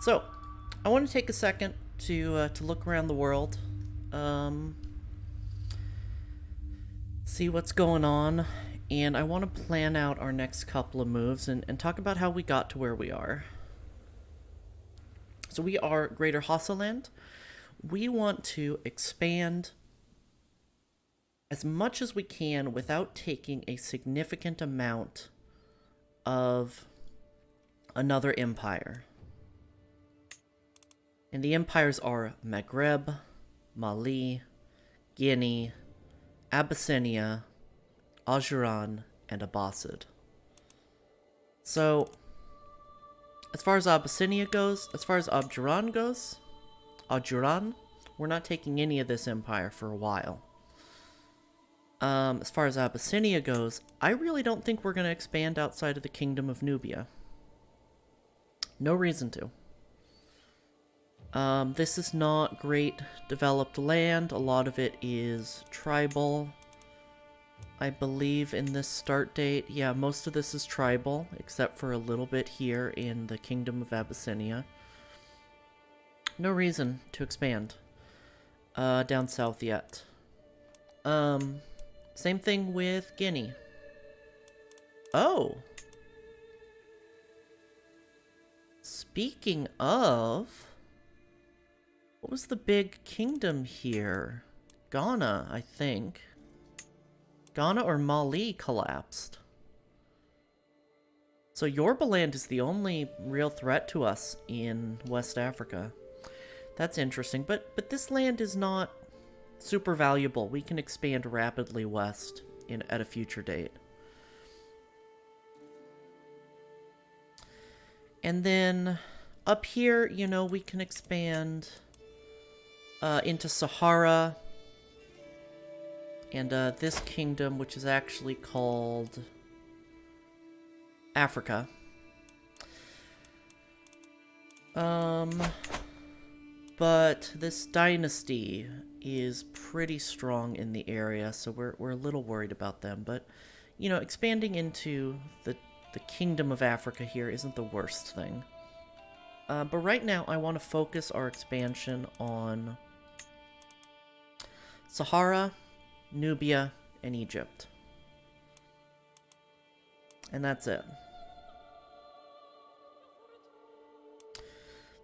So, I want to take a second to look around the world, see what's going on, and I want to plan out our next couple of moves and talk about how we got to where we are. So we are Greater Hassaland. We want to expand as much as we can without taking a significant amount of another empire. And the empires are Maghreb, Mali, Guinea, Abyssinia, Ajuran, and Abbasid. So, as far as Abyssinia goes, as far as Ajuran goes, we're not taking any of this empire for a while. As far as Abyssinia goes, I really don't think we're going to expand outside of the Kingdom of Nubia. No reason to. This is not great developed land. A lot of it is tribal. I believe in this start date, yeah, most of this is tribal, except for a little bit here in the Kingdom of Abyssinia. No reason to expand down south yet. Same thing with Guinea. Oh! Speaking of... what was the big kingdom here? Ghana, I think. Ghana or Mali collapsed. So Yorbaland is the only real threat to us in West Africa. That's interesting, but this land is not super valuable. We can expand rapidly west at a future date. And then up here, you know, we can expand into Sahara and this kingdom, which is actually called Africa. But this dynasty is pretty strong in the area, so we're a little worried about them. But, you know, expanding into the Kingdom of Africa here isn't the worst thing. But right now, I want to focus our expansion on Sahara, Nubia, and Egypt. And that's it.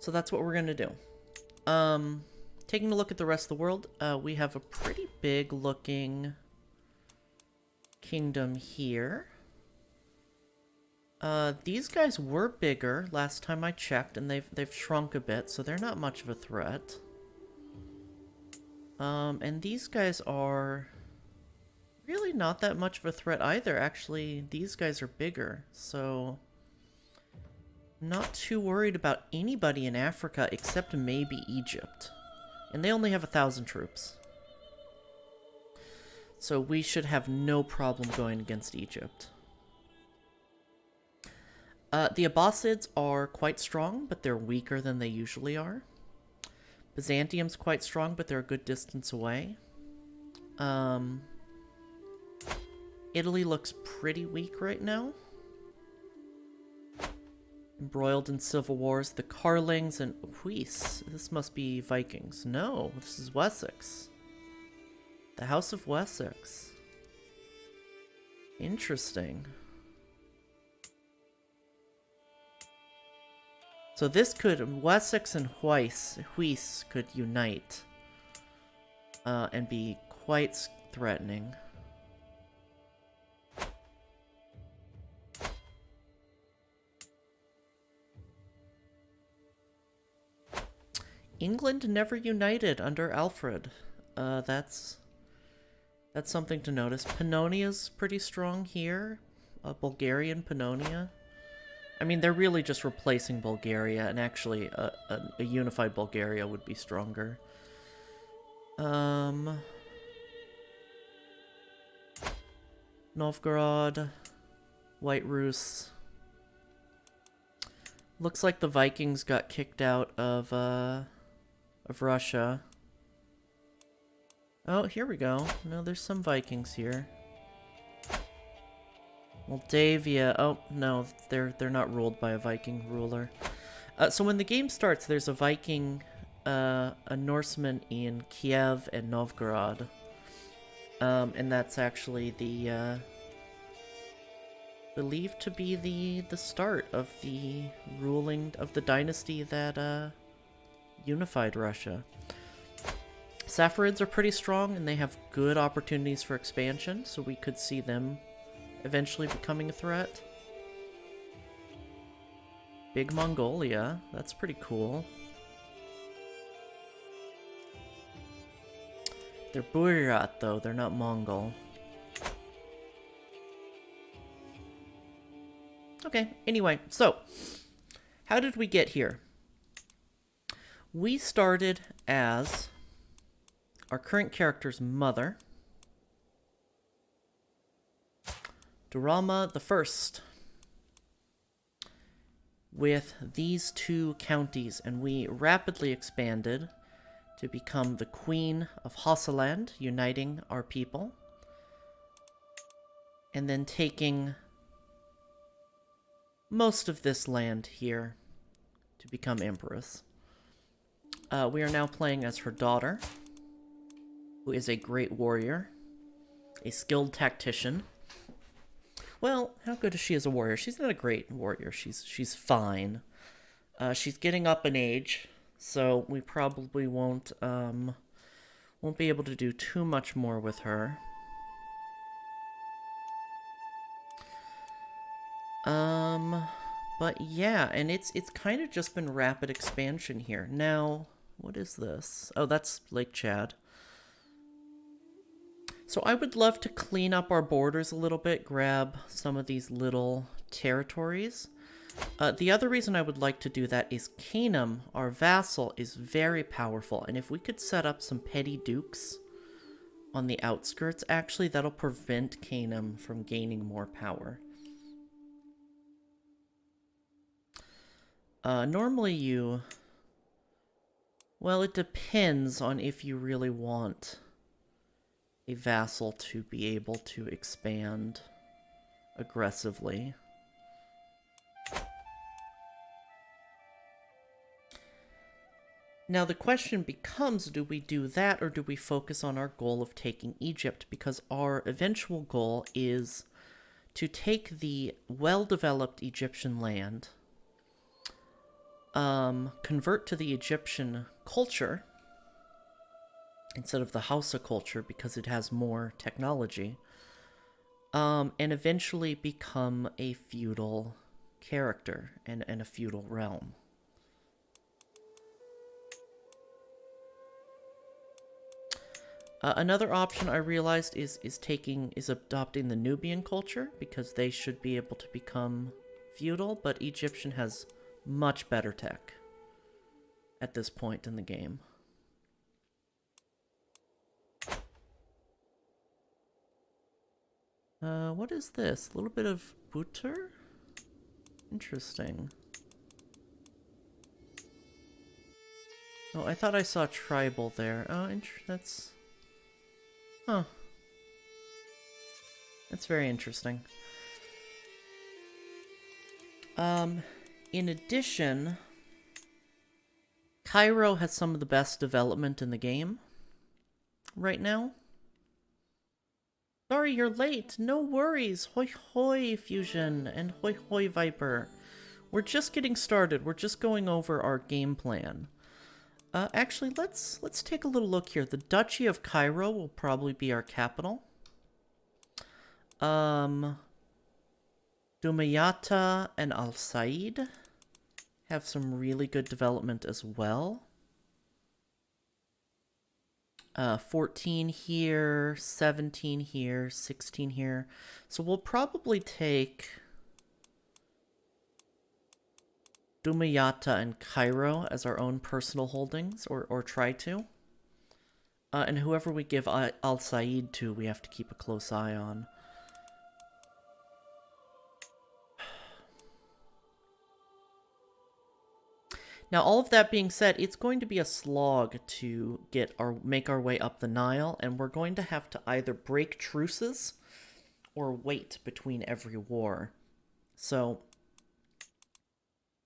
So that's what we're going to do. Taking a look at the rest of the world, we have a pretty big looking kingdom here. These guys were bigger last time I checked, and they've shrunk a bit, so they're not much of a threat. And these guys are really not that much of a threat either. Actually, these guys are bigger, so not too worried about anybody in Africa except maybe Egypt. And they only have 1,000 troops. So we should have no problem going against Egypt. The Abbasids are quite strong, but they're weaker than they usually are. Byzantium's quite strong, but they're a good distance away. Italy looks pretty weak right now. Embroiled in civil wars. The Carlings and Huis. This must be Vikings. No, this is Wessex. The House of Wessex. Interesting. So this could, Wessex and Huis could unite and be quite threatening. England never united under Alfred. That's something to notice. Pannonia's pretty strong here. Bulgarian Pannonia. I mean, they're really just replacing Bulgaria, and actually a unified Bulgaria would be stronger. Novgorod, White Rus. Looks like the Vikings got kicked out of Russia. Oh, here we go. No, there's some Vikings here. Moldavia. Oh, no, they're not ruled by a Viking ruler. So when the game starts, there's a Viking, a Norseman in Kiev and Novgorod. And that's actually the, believed to be the start of the ruling of the dynasty that, unified Russia. Saffarids are pretty strong, and they have good opportunities for expansion, so we could see them eventually becoming a threat. Big Mongolia, that's pretty cool. They're Buryat, though, they're not Mongol. Okay, anyway, so, how did we get here? We started as our current character's mother, Daurama the First, with these two counties, and we rapidly expanded to become the Queen of Hossaland, uniting our people, and then taking most of this land here to become Empress. We are now playing as her daughter, who is a great warrior, a skilled tactician. Well, how good is she as a warrior? She's not a great warrior. She's fine. She's getting up in age, so we probably won't be able to do too much more with her. But yeah, and it's kind of just been rapid expansion here. Now, what is this? Oh, that's Lake Chad. So I would love to clean up our borders a little bit, grab some of these little territories. The other reason I would like to do that is Canum, our vassal, is very powerful, and if we could set up some petty dukes on the outskirts, actually that'll prevent Canum from gaining more power. Normally you... Well, it depends on if you really want a vassal to be able to expand aggressively. Now the question becomes, do we do that or do we focus on our goal of taking Egypt? Because our eventual goal is to take the well-developed Egyptian land, convert to the Egyptian culture instead of the Hausa culture because it has more technology, and eventually become a feudal character and a feudal realm. Another option I realized is adopting the Nubian culture, because they should be able to become feudal, but Egyptian has much better tech at this point in the game. What is this? A little bit of butter? Interesting. Oh, I thought I saw tribal there. Oh, that's... Huh. That's very interesting. In addition, Cairo has some of the best development in the game right now. Sorry, you're late. No worries. Hoi hoi, Fusion, and hoi hoi, Viper. We're just getting started. We're just going over our game plan. Actually, let's take a little look here. The Duchy of Cairo will probably be our capital. Dumayata and Al Said have some really good development as well. 14 here, 17 here, 16 here. So we'll probably take Dumayata and Cairo as our own personal holdings, or try to. And whoever we give Al Said to, we have to keep a close eye on. Now, all of that being said, it's going to be a slog to make our way up the Nile, and we're going to have to either break truces or wait between every war. So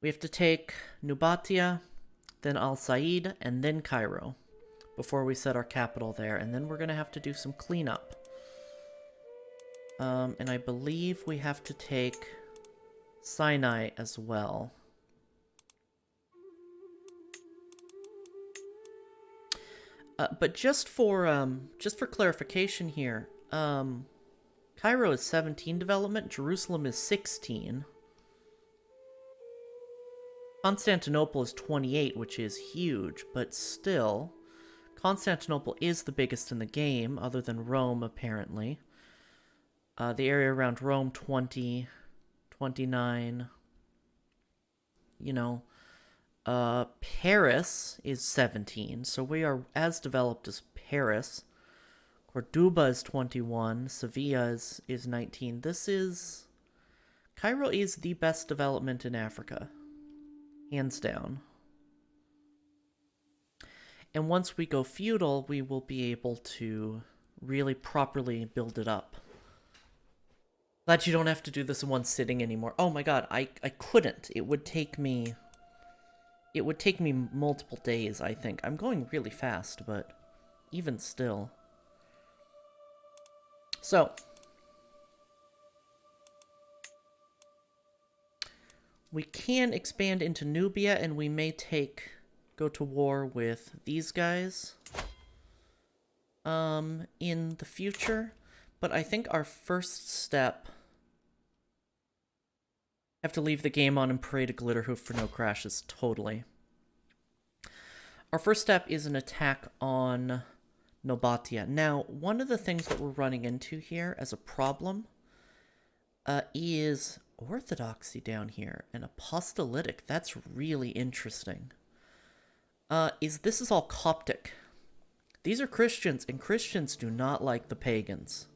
we have to take Nubatia, then Al Said, and then Cairo before we set our capital there. And then we're going to have to do some cleanup. And I believe we have to take Sinai as well. But just for clarification here, Cairo is 17 development, Jerusalem is 16. Constantinople is 28, which is huge, but still, Constantinople is the biggest in the game, other than Rome, apparently. The area around Rome, 20, 29. You know, Paris is 17, so we are as developed as Paris. Cordoba is 21, Sevilla is 19. Cairo is the best development in Africa. Hands down. And once we go feudal, we will be able to really properly build it up. Glad you don't have to do this in one sitting anymore. Oh my god, I couldn't. It would take me multiple days, I think. I'm going really fast, but even still. So, we can expand into Nubia, and we may go to war with these guys in the future. But I think our first step... I have to leave the game on and pray to Glitterhoof for no crashes, totally. Our first step is an attack on Nobatia. Now, one of the things that we're running into here as a problem is Orthodoxy down here and Apostolic. That's really interesting. This is all Coptic. These are Christians, and Christians do not like the pagans.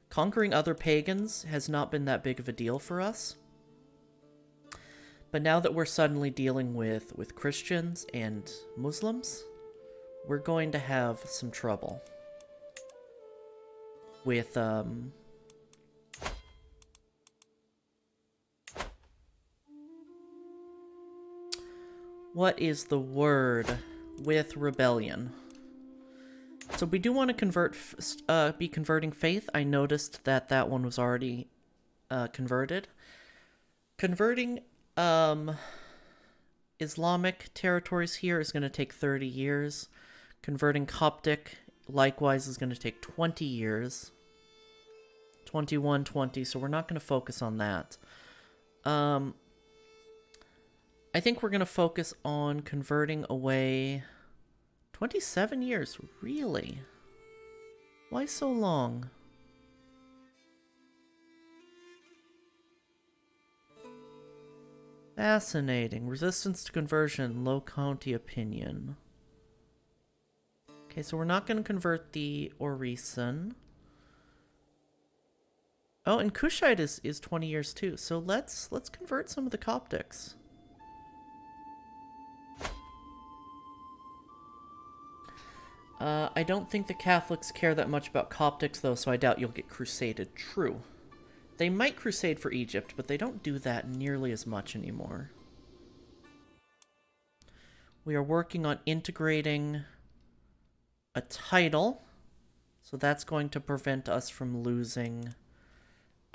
Conquering other pagans has not been that big of a deal for us. But now that we're suddenly dealing with Christians and Muslims, we're going to have some trouble with, what is the word? With rebellion. So we do want to be converting faith. I noticed that one was already converted. Converting Islamic territories here is going to take 30 years. Converting Coptic, likewise, is going to take 20 years. 21, 20, so we're not going to focus on that. I think we're going to focus on converting away... 27 years, really? Why so long? Fascinating. Resistance to conversion, low county opinion. Okay, so we're not going to convert the Orison. Oh, and Kushite is 20 years too. So let's convert some of the Coptics. I don't think the Catholics care that much about Coptics, though, so I doubt you'll get crusaded. True. They might crusade for Egypt, but they don't do that nearly as much anymore. We are working on integrating a title, so that's going to prevent us from losing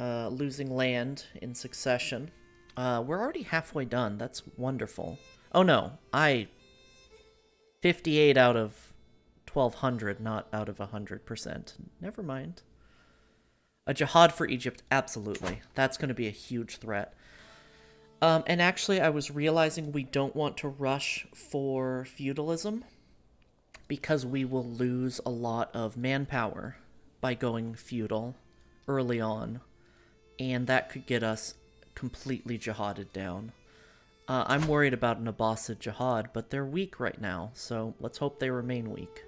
land in succession. We're already halfway done. That's wonderful. Oh no, 58 out of 1,200, not out of 100%. Never mind. A jihad for Egypt, absolutely. That's going to be a huge threat. And actually, I was realizing we don't want to rush for feudalism because we will lose a lot of manpower by going feudal early on, and that could get us completely jihaded down. I'm worried about an Abbasid jihad, but they're weak right now, so let's hope they remain weak.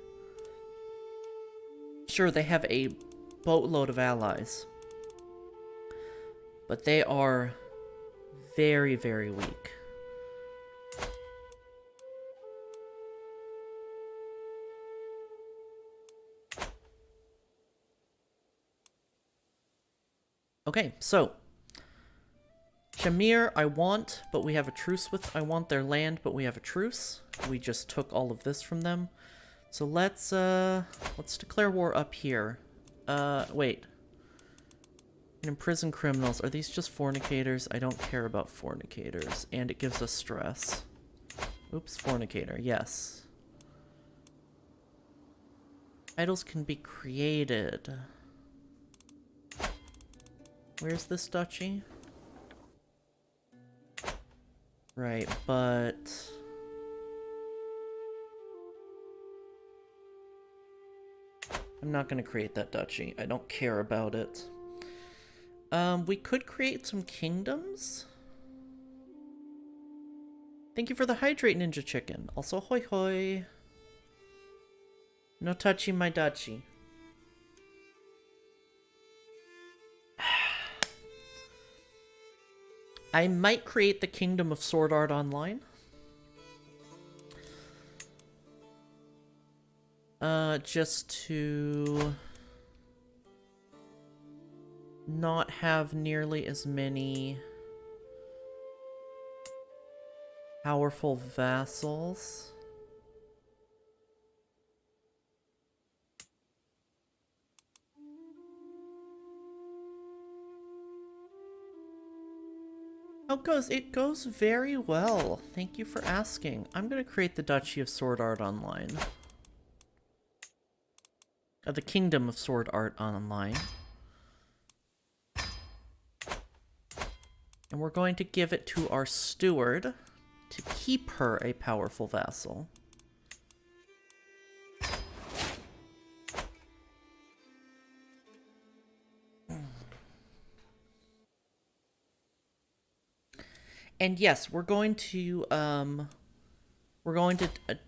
Sure, they have a boatload of allies, but they are very, very weak. Okay, so Shamir, I want, but we have a truce with. I want their land, but we have a truce. We just took all of this from them. So let's declare war up here. Wait. Imprison criminals. Are these just fornicators? I don't care about fornicators. And it gives us stress. Oops, fornicator. Yes. Idols can be created. Where's this duchy? Right, but... I'm not going to create that duchy. I don't care about it. We could create some kingdoms. Thank you for the hydrate, Ninja Chicken. Also, hoi hoi. No touchy my duchy. I might create the Kingdom of Sword Art Online. Just to not have nearly as many powerful vassals. How it goes? It goes very well. Thank you for asking. I'm gonna create the Duchy of Sword Art Online. The Kingdom of Sword Art Online. And we're going to give it to our steward to keep her a powerful vassal. And yes, we're going to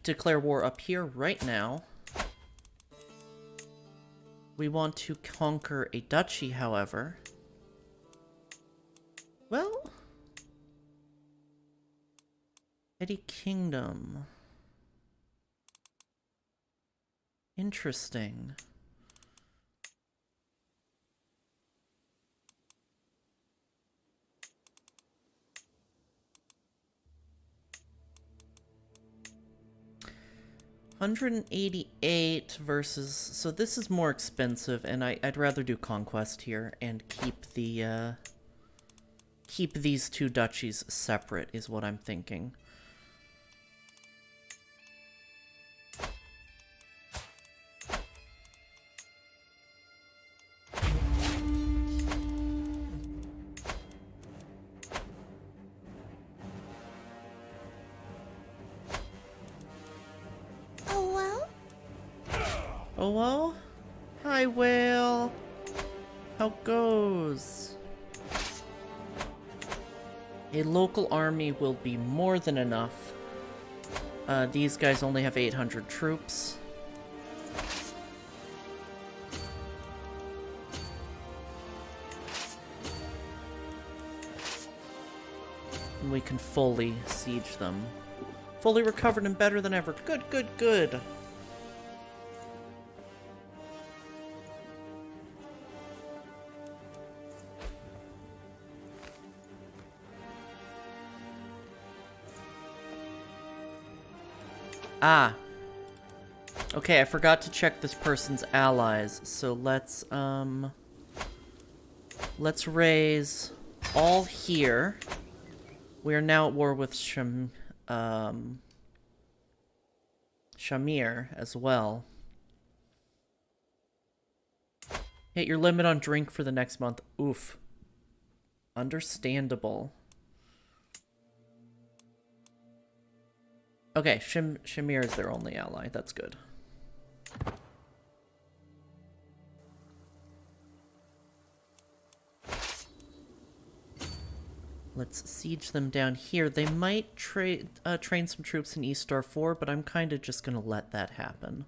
declare war up here right now. We want to conquer a duchy, however. Well, petty kingdom. Interesting. $188 versus... So this is more expensive, and I'd rather do Conquest here and keep the, keep these two duchies separate, is what I'm thinking. Oh well? Hi, whale. How goes? A local army will be more than enough. These guys only have 800 troops. And we can fully siege them. Fully recovered and better than ever. Good, good, good. Ah. Okay, I forgot to check this person's allies, so let's raise all here. We are now at war with Shamir as well. Hit your limit on drink for the next month. Oof. Understandable. Okay, Shamir is their only ally. That's good. Let's siege them down here. They might train some troops in East Star 4, but I'm kind of just going to let that happen.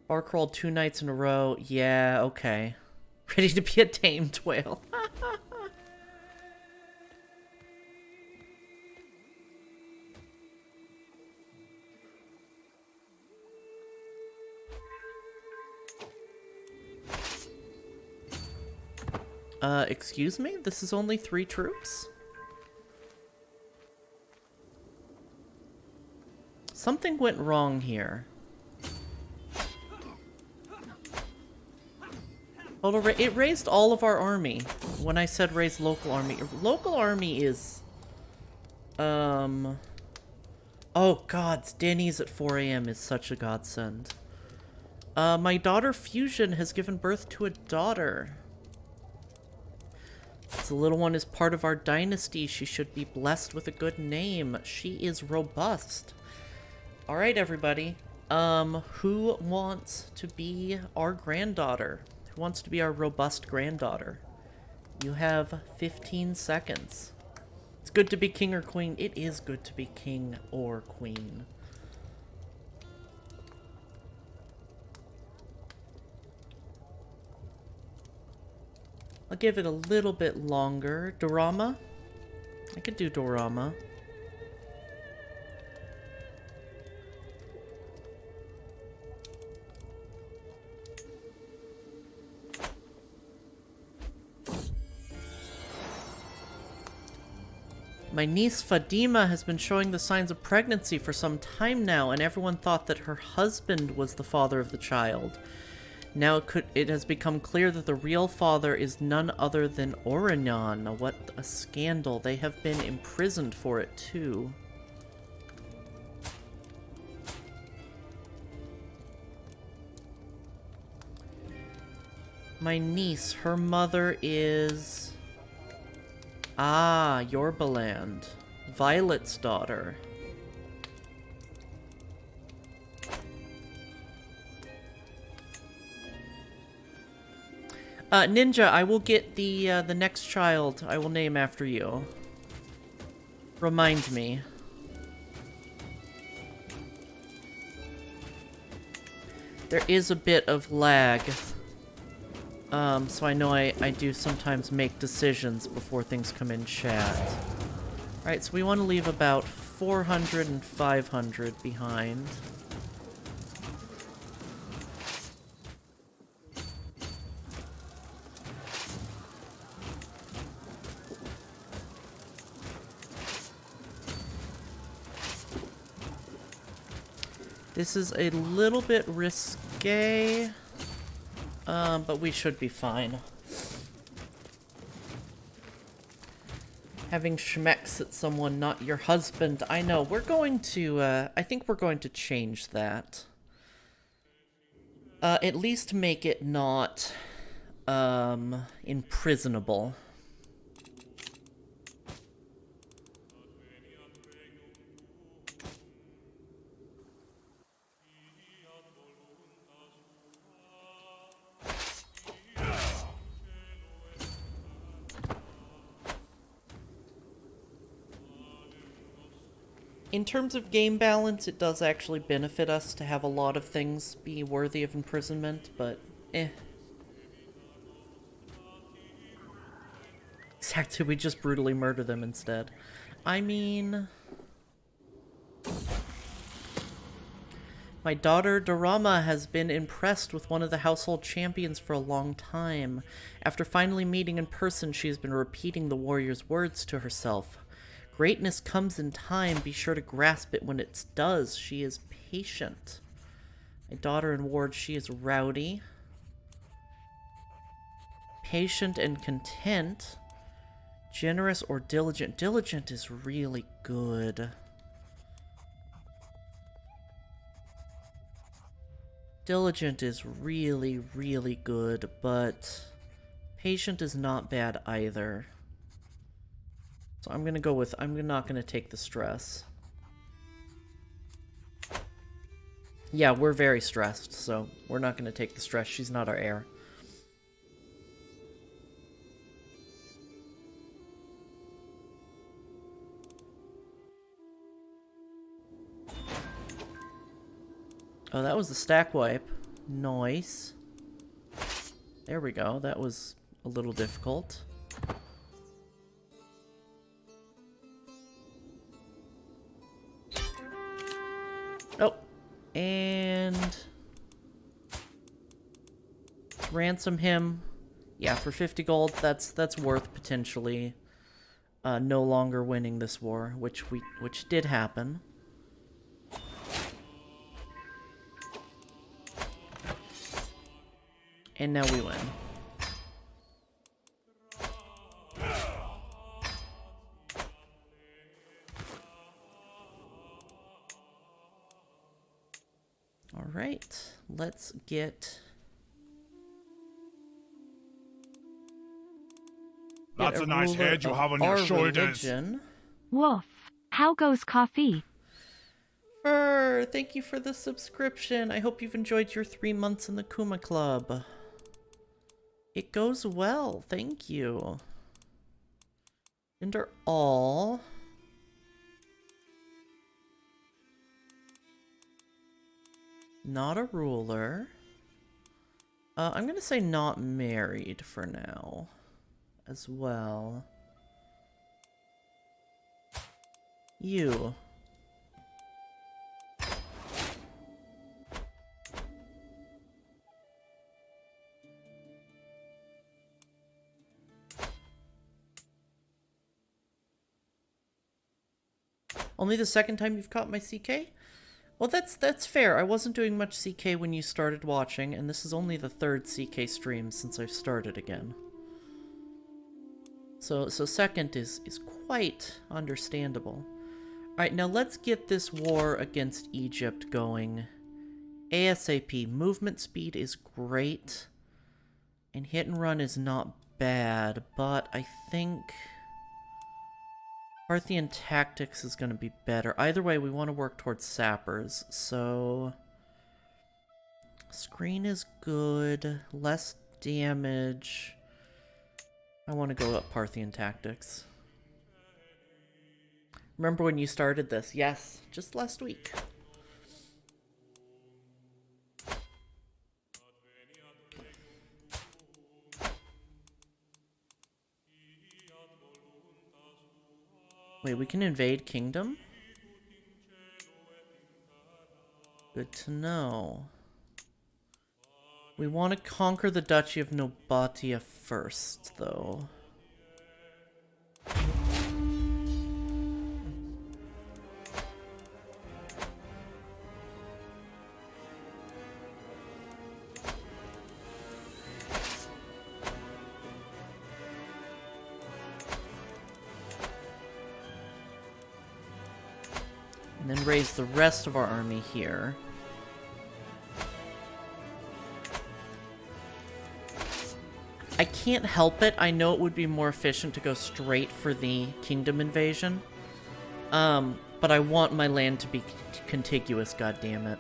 Bar crawled 2 nights in a row. Yeah, okay. Ready to be a tamed whale. Excuse me? This is only 3 troops? Something went wrong here. Well, it raised all of our army when I said raise local army. Local army is... Oh, gods. Denny's at 4 a.m. is such a godsend. My daughter Fusion has given birth to a daughter. The little one is part of our dynasty. She should be blessed with a good name. She is robust. Alright, everybody. Who wants to be our granddaughter? Who wants to be our robust granddaughter? You have 15 seconds. It's good to be king or queen. It is good to be king or queen. I'll give it a little bit longer. Daurama? I could do Daurama. My niece Fadima has been showing the signs of pregnancy for some time now, and everyone thought that her husband was the father of the child. Now it has become clear that the real father is none other than Orion. What a scandal. They have been imprisoned for it, too. My niece, her mother is... Ah, Yorbaland. Violet's daughter. Ninja, I will get the next child. I will name after you. Remind me. There is a bit of lag. So I know I do sometimes make decisions before things come in chat. Alright, so we want to leave about 400 and 500 behind. This is a little bit risque. But we should be fine. Having schmecks at someone, not your husband. I know, we're going to, I think we're going to change that. At least make it not, imprisonable. In terms of game balance, it does actually benefit us to have a lot of things be worthy of imprisonment, but eh. Exactly, we just brutally murder them instead. I mean... My daughter Daurama has been impressed with one of the household champions for a long time. After finally meeting in person, she has been repeating the warrior's words to herself. Greatness comes in time. Be sure to grasp it when it does. She is patient. My daughter in ward, she is rowdy. Patient and content. Generous or diligent. Diligent is really good. Diligent is really, really good, but patient is not bad either. So I'm gonna go with, I'm not gonna take the stress. Yeah, we're very stressed, so we're not gonna take the stress. She's not our heir. Oh, that was the stack wipe. Nice. There we go. That was a little difficult. Oh, and ransom him. Yeah, for 50 gold, that's worth potentially no longer winning this war, which did happen. And now we win. All right, let's get... That's a nice head you have on your shoulders. Religion. Woof. How goes coffee? Fur, thank you for the subscription. I hope you've enjoyed your 3 months in the Kuma Club. It goes well, thank you. Ender all. Not a ruler. I'm gonna say not married for now. As well. You. Only the second time you've caught my CK? Well, that's fair. I wasn't doing much CK when you started watching, and this is only the 3rd CK stream since I've started again. So second is quite understandable. Alright, now let's get this war against Egypt going. ASAP. Movement speed is great. And hit and run is not bad, but I think Parthian tactics is going to be better. Either way, we want to work towards sappers, so... Screen is good. Less damage. I want to go up Parthian tactics. Remember when you started this? Yes, just last week. Wait, we can invade kingdom? Good to know. We want to conquer the Duchy of Nobatia first, though. And then raise the rest of our army here. I can't help it. I know it would be more efficient to go straight for the kingdom invasion. But I want my land to be contiguous, goddammit.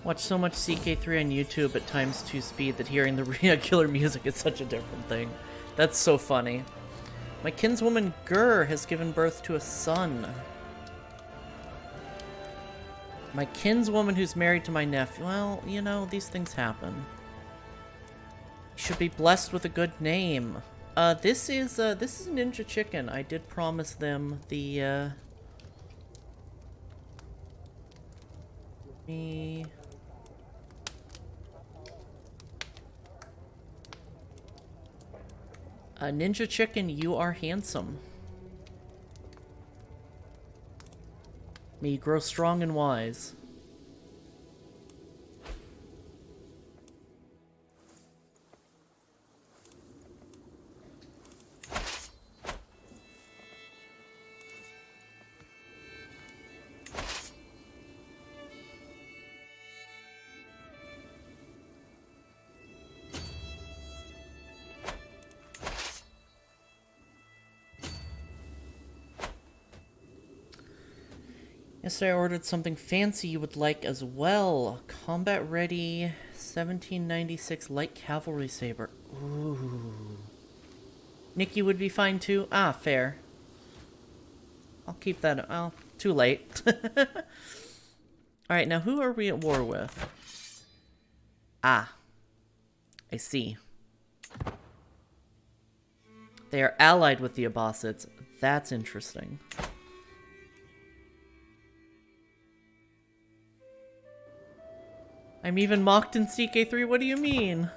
Watch so much CK3 on YouTube at times 2 speed that hearing the regular music is such a different thing. That's so funny. My kinswoman Gur has given birth to a son. My kinswoman who's married to my nephew. Well, you know, these things happen. You should be blessed with a good name. This is Ninja Chicken. I did promise them the, Ninja Chicken, you are handsome. May you grow strong and wise. Yesterday I ordered something fancy you would like as well. Combat ready 1796 light cavalry saber. Ooh. Nikki would be fine too. Ah, fair. I'll keep that. Oh, too late. Alright, now who are we at war with? Ah. I see. They are allied with the Abbasids. That's interesting. I'm even mocked in CK3, what do you mean?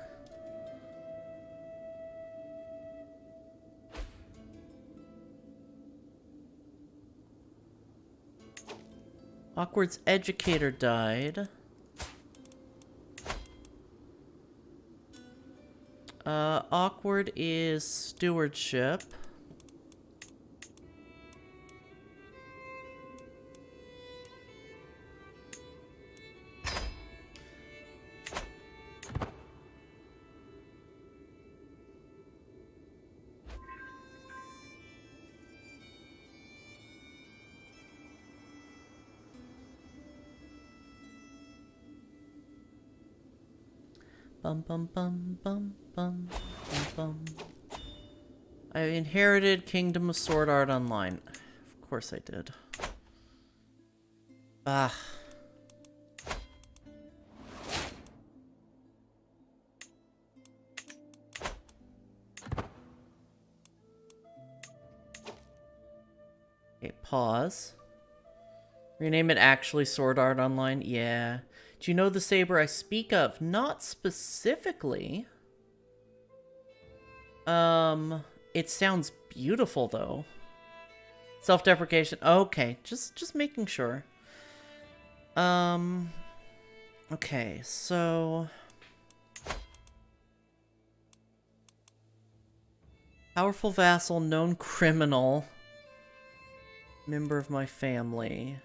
Awkward's educator died. Awkward is stewardship. Bum bum bum bum bum bum bum. I inherited Kingdom of Sword Art Online. Of course I did. Ah. Okay, pause. Rename it actually Sword Art Online? Yeah. Do you know the saber I speak of? Not specifically. It sounds beautiful though. Self-deprecation. Okay, just making sure. Okay, so powerful vassal, known criminal, member of my family.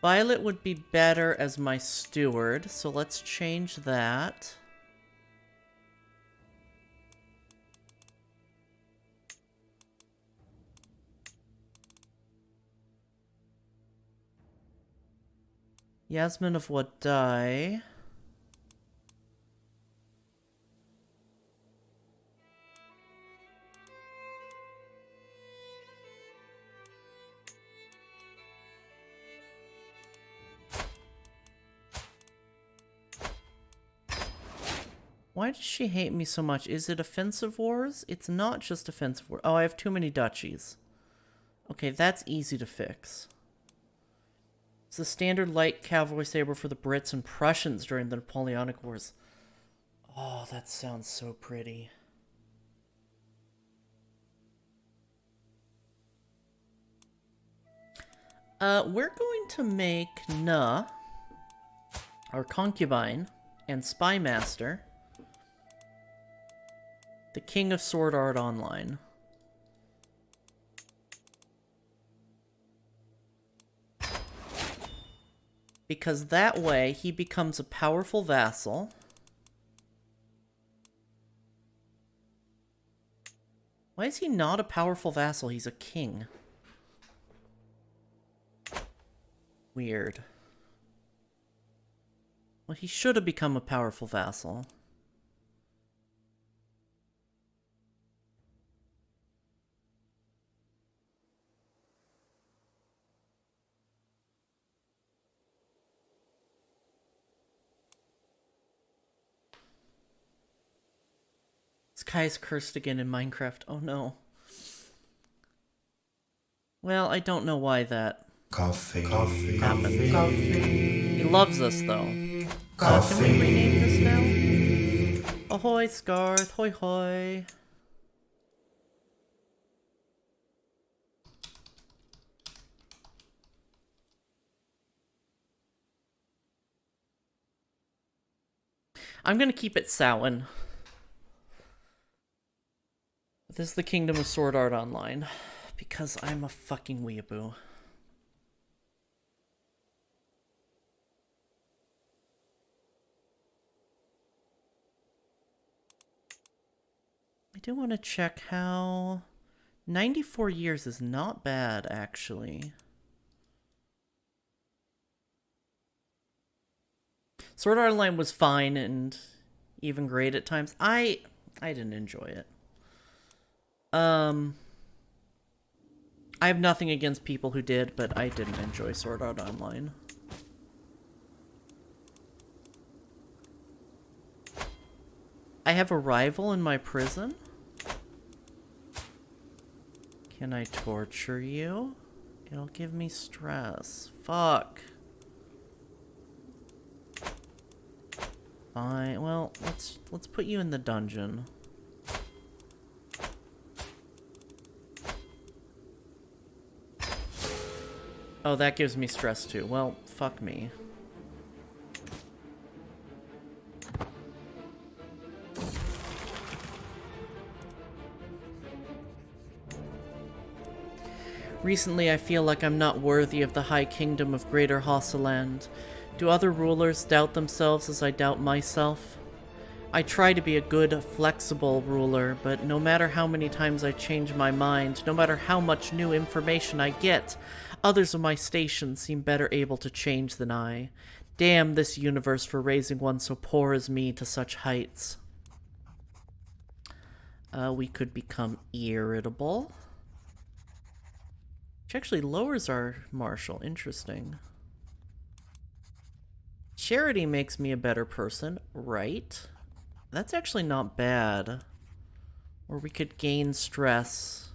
Violet would be better as my steward, so let's change that. Yasmin of Wadai. Why does she hate me so much? Is it offensive wars? It's not just offensive wars. Oh, I have too many duchies. Okay, that's easy to fix. It's the standard light cavalry saber for the Brits and Prussians during the Napoleonic Wars. Oh, that sounds so pretty. We're going to make Na, our concubine, and spy master, the King of Sword Art Online. Because that way, he becomes a powerful vassal. Why is he not a powerful vassal? He's a king. Weird. Well, he should have become a powerful vassal. Sky's cursed again in Minecraft. Oh no. Well, I don't know why that happened. He loves us though. Can we rename this now? Ahoy, Scarth. Hoi hoi. I'm gonna keep it Samhain. This is the Kingdom of Sword Art Online. Because I'm a fucking weeaboo. I do want to check how... 94 years is not bad, actually. Sword Art Online was fine and even great at times. I didn't enjoy it. I have nothing against people who did, but I didn't enjoy Sword Art Online. I have a rival in my prison? Can I torture you? It'll give me stress. Fuck. Fine. Well, let's put you in the dungeon. Oh, that gives me stress too. Well, fuck me. Recently, I feel like I'm not worthy of the High Kingdom of Greater Hosseland. Do other rulers doubt themselves as I doubt myself? I try to be a good, flexible ruler, but no matter how many times I change my mind, no matter how much new information I get, others of my station seem better able to change than I. Damn this universe for raising one so poor as me to such heights. We could become irritable. Which actually lowers our martial. Interesting. Charity makes me a better person, right? That's actually not bad. Or we could gain stress.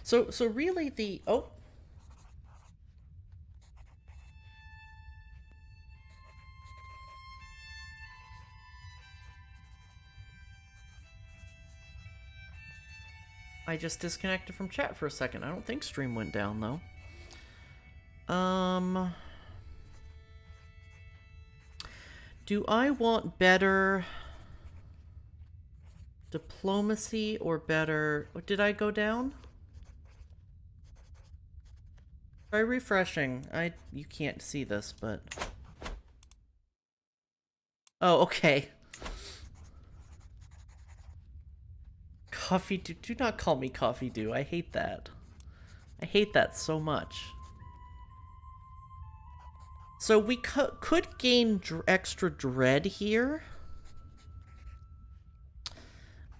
So really the... Oh! I just disconnected from chat for a second. I don't think stream went down, though. Do I want better diplomacy or better... What, did I go down? Try refreshing. You can't see this, but... Oh, okay. Coffee Dew. Do not call me Coffee Dew. I hate that. I hate that so much. So we could gain extra dread here.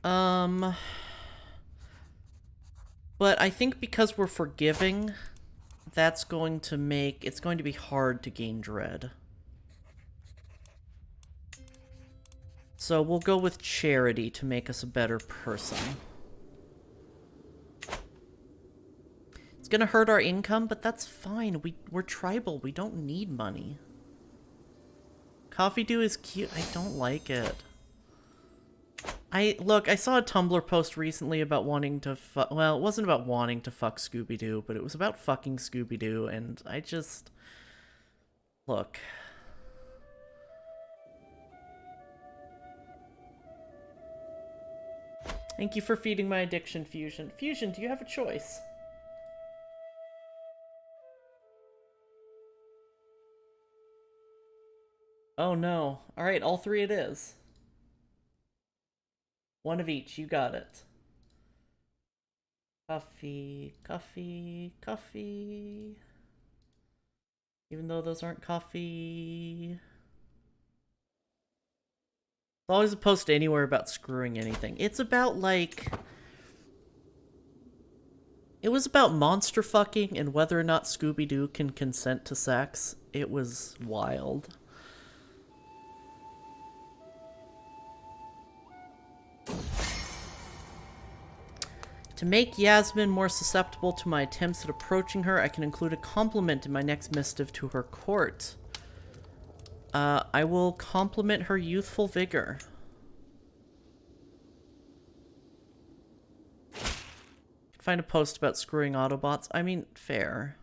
But I think because we're forgiving, that's going to make... It's going to be hard to gain dread. So we'll go with charity to make us a better person. It's gonna hurt our income, but that's fine. We're tribal. We don't need money. Coffee Dew is cute. I don't like it. Look, I saw a Tumblr post recently about wanting to well, it wasn't about wanting to fuck Scooby-Doo, but it was about fucking Scooby-Doo, and I just... Look... Thank you for feeding my addiction, Fusion. Fusion, do you have a choice? Oh no. Alright, all three it is. One of each, you got it. Coffee, coffee, coffee. Even though those aren't coffee... It's always a post anywhere about screwing anything. It's about, like... It was about monster fucking and whether or not Scooby-Doo can consent to sex. It was wild. To make Yasmin more susceptible to my attempts at approaching her, I can include a compliment in my next missive to her court. I will compliment her youthful vigor. Find a post about screwing Autobots. I mean, fair.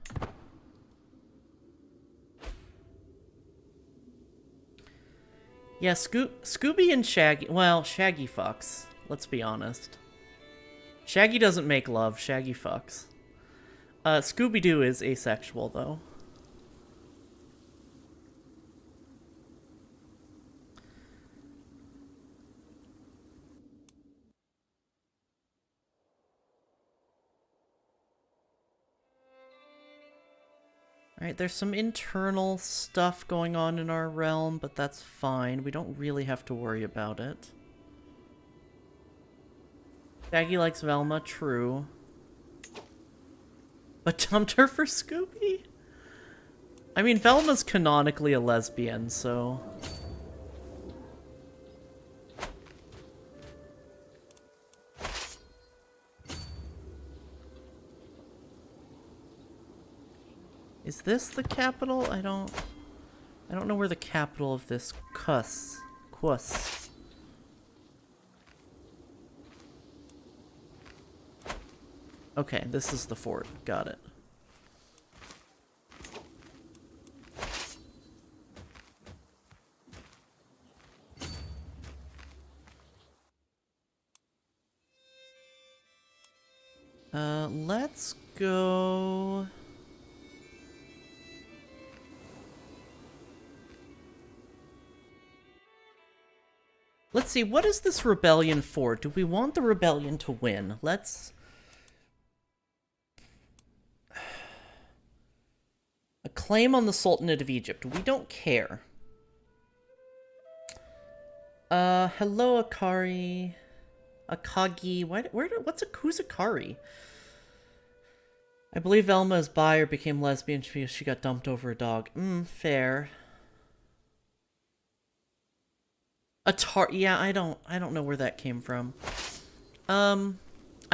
Yeah, Scooby and Shaggy... Well, Shaggy fucks. Let's be honest. Shaggy doesn't make love. Shaggy fucks. Scooby-Doo is asexual, though. Alright, there's some internal stuff going on in our realm, but that's fine. We don't really have to worry about it. Shaggy likes Velma, true. But dumped her for Scooby? I mean, Velma's canonically a lesbian, so... Is this the capital? I don't know where the capital of this Quss. Okay, this is the fort. Got it. Let's go... Let's see, what is this rebellion for? Do we want the rebellion to win? Let's... A claim on the Sultanate of Egypt. We don't care. Hello, Akari. Akagi. Who's Akari? I believe Velma is bi or became lesbian because she got dumped over a dog. Fair. Yeah, I don't know where that came from. I'm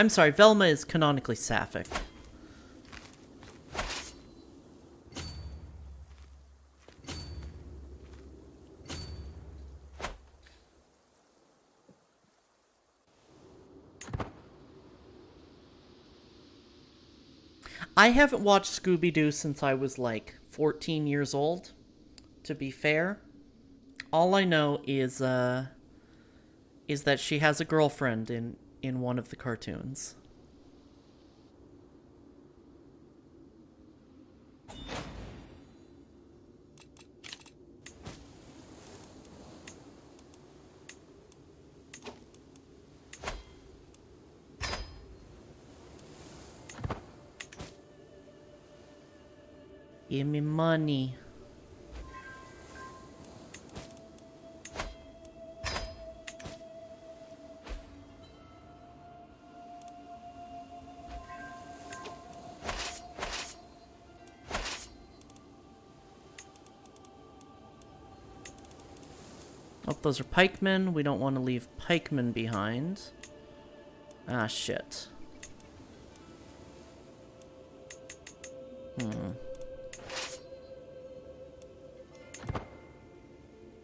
sorry, Velma is canonically sapphic. I haven't watched Scooby-Doo since I was like 14 years old, to be fair. All I know is that she has a girlfriend in one of the cartoons. Give me money. Oh, those are pikemen. We don't want to leave pikemen behind. Ah, shit.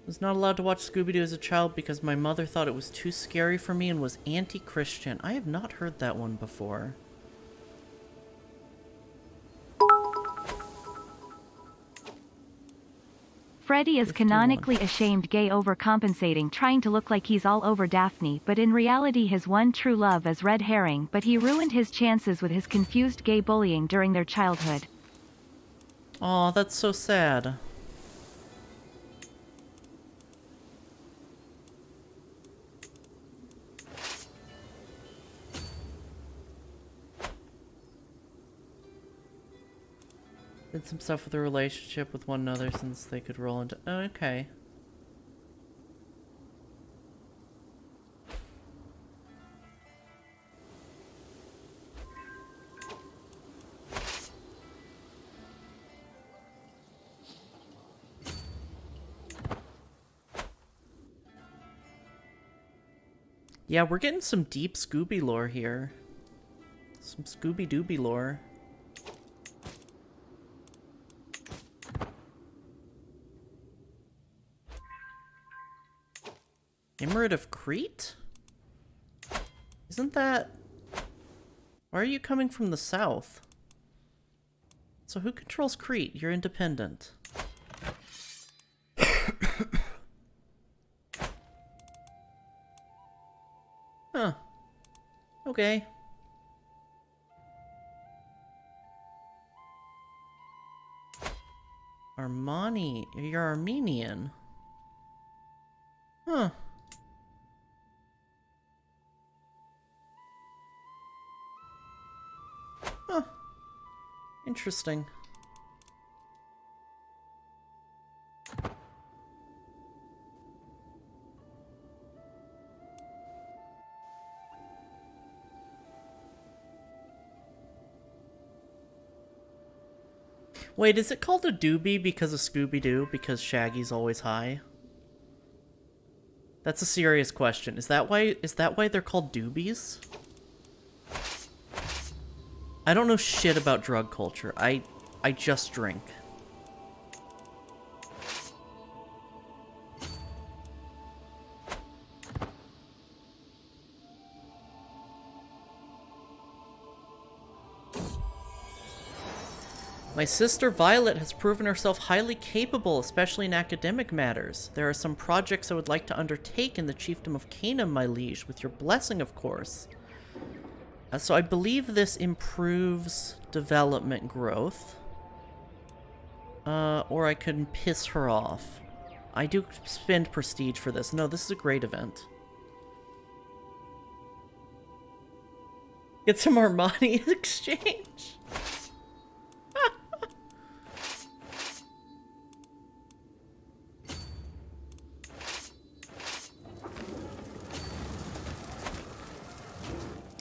Was not allowed to watch Scooby-Doo as a child because my mother thought it was too scary for me and was anti-Christian. I have not heard that one before. Freddy is 51. canonically ashamed gay overcompensating trying to look like he's all over Daphne, but in reality his one true love is red herring, but he ruined his chances with his confused gay bullying during their childhood. Aw, that's so sad. Did some stuff with their relationship with one another since they could roll into... Oh, okay. Yeah, we're getting some deep Scooby lore here. Some Scooby-Dooby lore. Emirate of Crete? Isn't that... Why are you coming from the south? So who controls Crete? You're independent. Huh. Okay. Armani. You're Armenian. Huh. Huh. Interesting. Wait, is it called a doobie because of Scooby-Doo? Because Shaggy's always high? That's a serious question. Is that why they're called doobies? I don't know shit about drug culture. I just drink. My sister Violet has proven herself highly capable, especially in academic matters. There are some projects I would like to undertake in the chiefdom of Canaan, my liege, with your blessing, of course. So I believe this improves development growth. Or I could piss her off. I do spend prestige for this. No, this is a great event. Get some Armani exchange.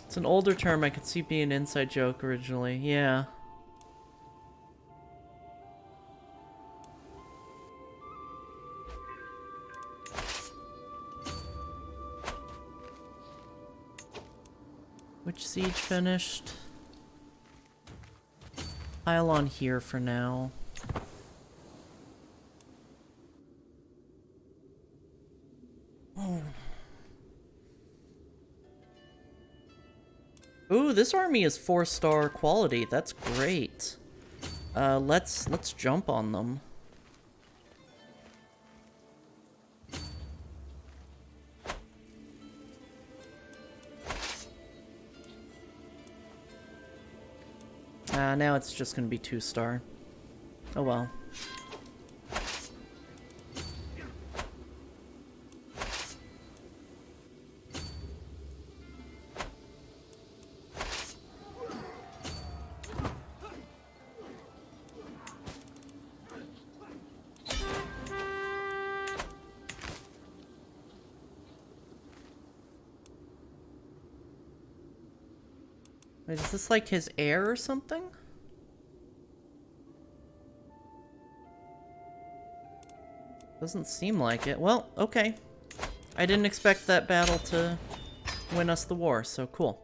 It's an older term. I could see being an inside joke originally. Yeah. Which siege finished? Pile on here for now. Oh. Ooh, this army is 4-star quality. That's great. Let's jump on them. Now it's just gonna be 2-star. Oh well. Wait, is this like his heir or something? Doesn't seem like it. Well, okay. I didn't expect that battle to win us the war, so cool.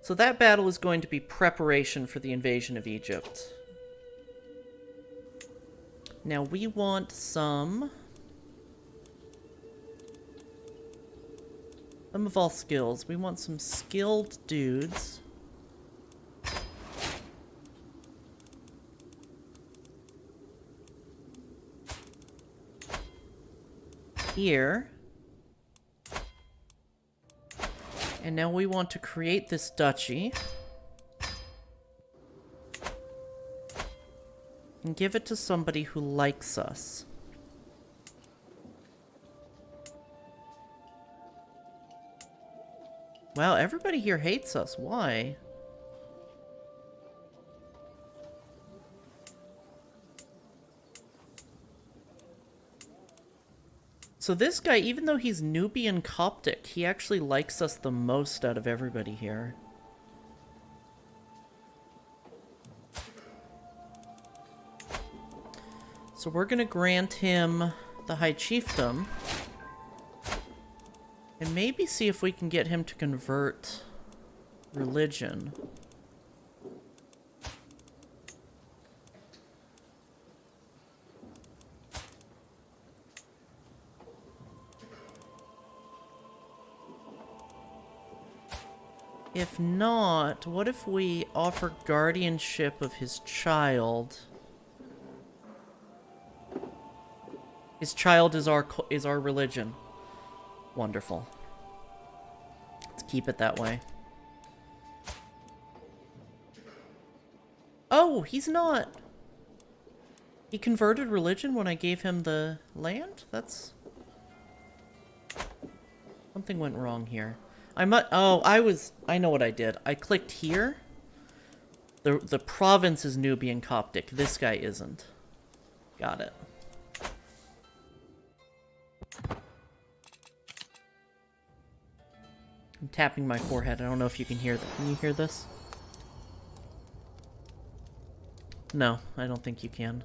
So that battle is going to be preparation for the invasion of Egypt. Now we want some of all skills. We want some skilled dudes. Here. And now we want to create this duchy. And give it to somebody who likes us. Wow, everybody here hates us. Why? So this guy, even though he's Nubian Coptic, he actually likes us the most out of everybody here. So we're gonna grant him the High Chiefdom. And maybe see if we can get him to convert religion. If not, what if we offer guardianship of his child? His child is our religion. Wonderful. Let's keep it that way. Oh, he's not. He converted religion when I gave him the land? That's... Something went wrong here. I know what I did. I clicked here. The province is Nubian Coptic. This guy isn't. Got it. I'm tapping my forehead. I don't know if you can hear that. Can you hear this? No, I don't think you can.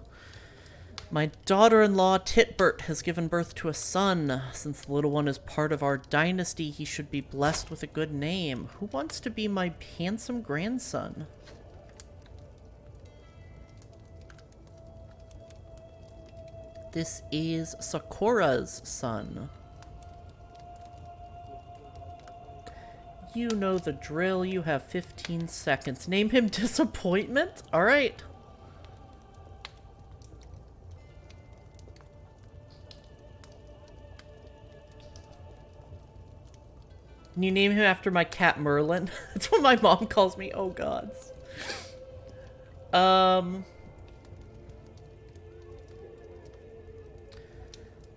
My daughter-in-law, Titbert, has given birth to a son. Since the little one is part of our dynasty, he should be blessed with a good name. Who wants to be my handsome grandson? This is Sakura's son. You know the drill. You have 15 seconds. Name him Disappointment? Alright. Can you name him after my cat Merlin? That's what my mom calls me. Oh gods.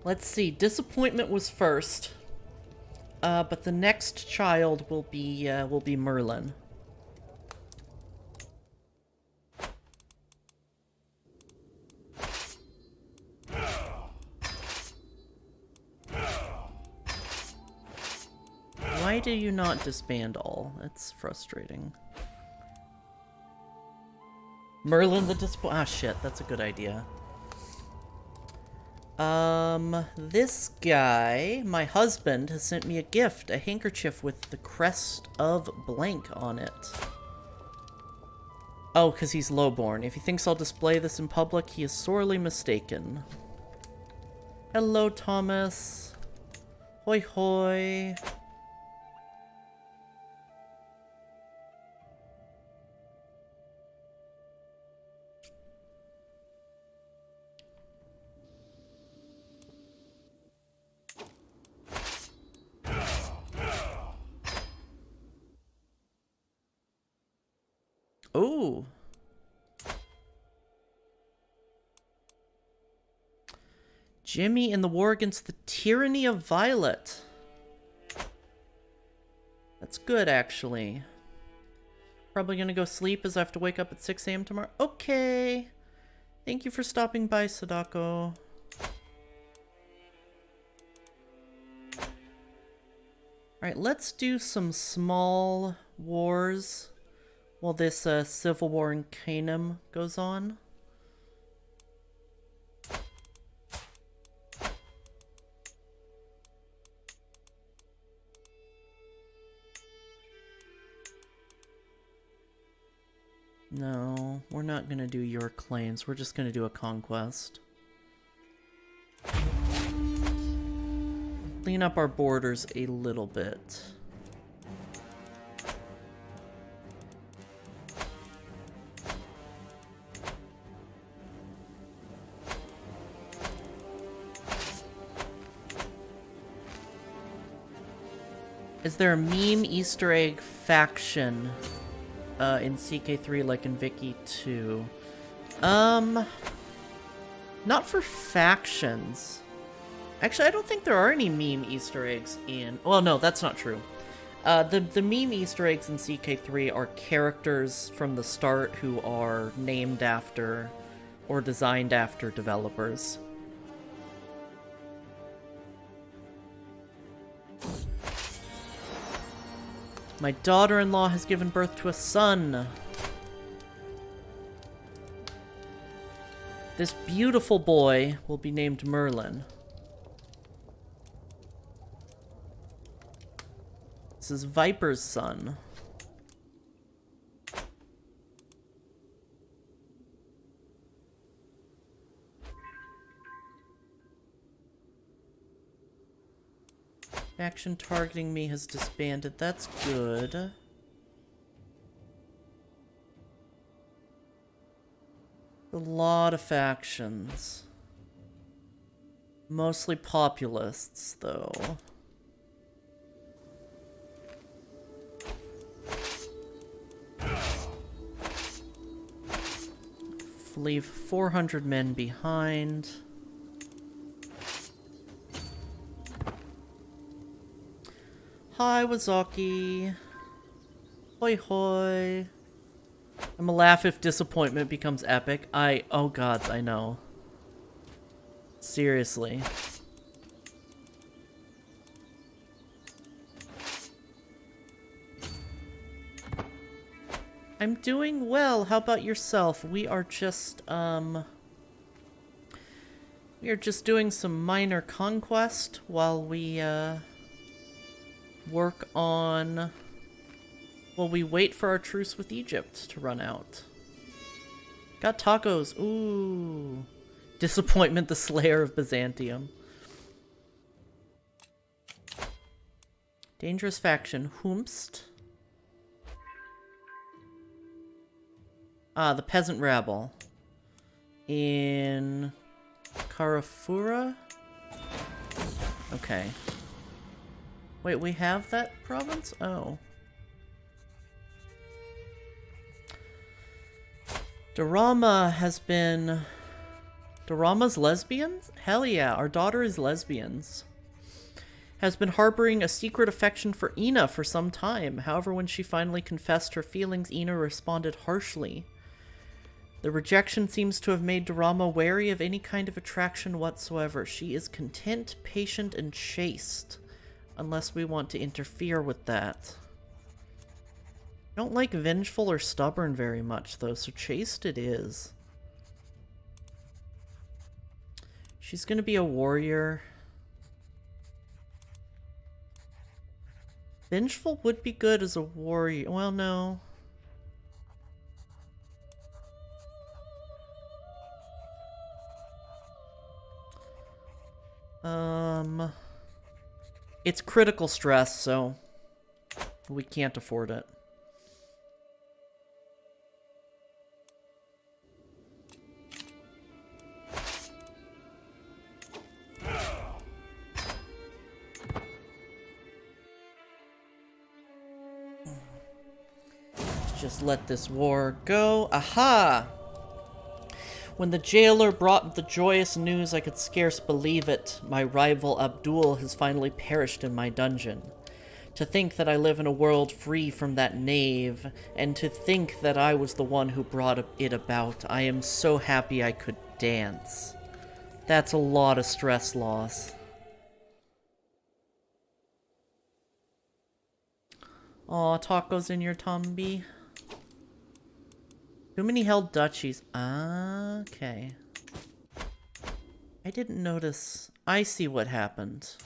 Let's see. Disappointment was first. But the next child will be Merlin. Why do you not disband all? That's frustrating. Merlin the disappointment. Ah, shit. That's a good idea. This guy, my husband, has sent me a gift. A handkerchief with the crest of blank on it. Oh, because he's lowborn. If he thinks I'll display this in public, he is sorely mistaken. Hello, Thomas. Hoi hoi. Oh. Jimmy in the war against the tyranny of Violet. That's good, actually. Probably gonna go sleep as I have to wake up at 6 a.m. tomorrow. Okay. Thank you for stopping by, Sadako. Alright, let's do some small wars while this civil war in Canaan goes on. No, we're not gonna do your claims. We're just gonna do a conquest. Clean up our borders a little bit. Is there a meme Easter egg faction in CK3 like in Vicky 2? Not for factions. Actually, I don't think there are any meme Easter eggs in... Well, no, that's not true. The meme Easter eggs in CK3 are characters from the start who are named after or designed after developers. My daughter-in-law has given birth to a son. This beautiful boy will be named Merlin. This is Viper's son. Faction targeting me has disbanded. That's good. A lot of factions. Mostly populists, though. Leave 400 men behind. Hi, Wazaki. Hoi hoi. I'm gonna laugh if disappointment becomes epic. Oh gods, I know. Seriously. I'm doing well. How about yourself? We are just doing some minor conquest while we, work on... Well, we wait for our truce with Egypt to run out. Got tacos. Ooh. Disappointment, the Slayer of Byzantium. Dangerous faction. Humst. Ah, the peasant rabble. In... Karafura? Okay. Wait, we have that province? Oh. Daurama has been... Daurama's lesbians? Hell yeah, our daughter is lesbians. Has been harboring a secret affection for Ina for some time. However, when she finally confessed her feelings, Ina responded harshly. The rejection seems to have made Daurama wary of any kind of attraction whatsoever. She is content, patient, and chaste. Unless we want to interfere with that. I don't like vengeful or stubborn very much, though, so chaste it is. She's gonna be a warrior. Vengeful would be good as a warrior. Well, no. It's critical stress, so we can't afford it. Just let this war go. Aha! When the jailer brought the joyous news, I could scarce believe it. My rival Abdul has finally perished in my dungeon. To think that I live in a world free from that knave, and to think that I was the one who brought it about. I am so happy I could dance. That's a lot of stress loss. Aw, tacos in your tumby. Too many held duchies. Okay. I didn't notice. I see what happened.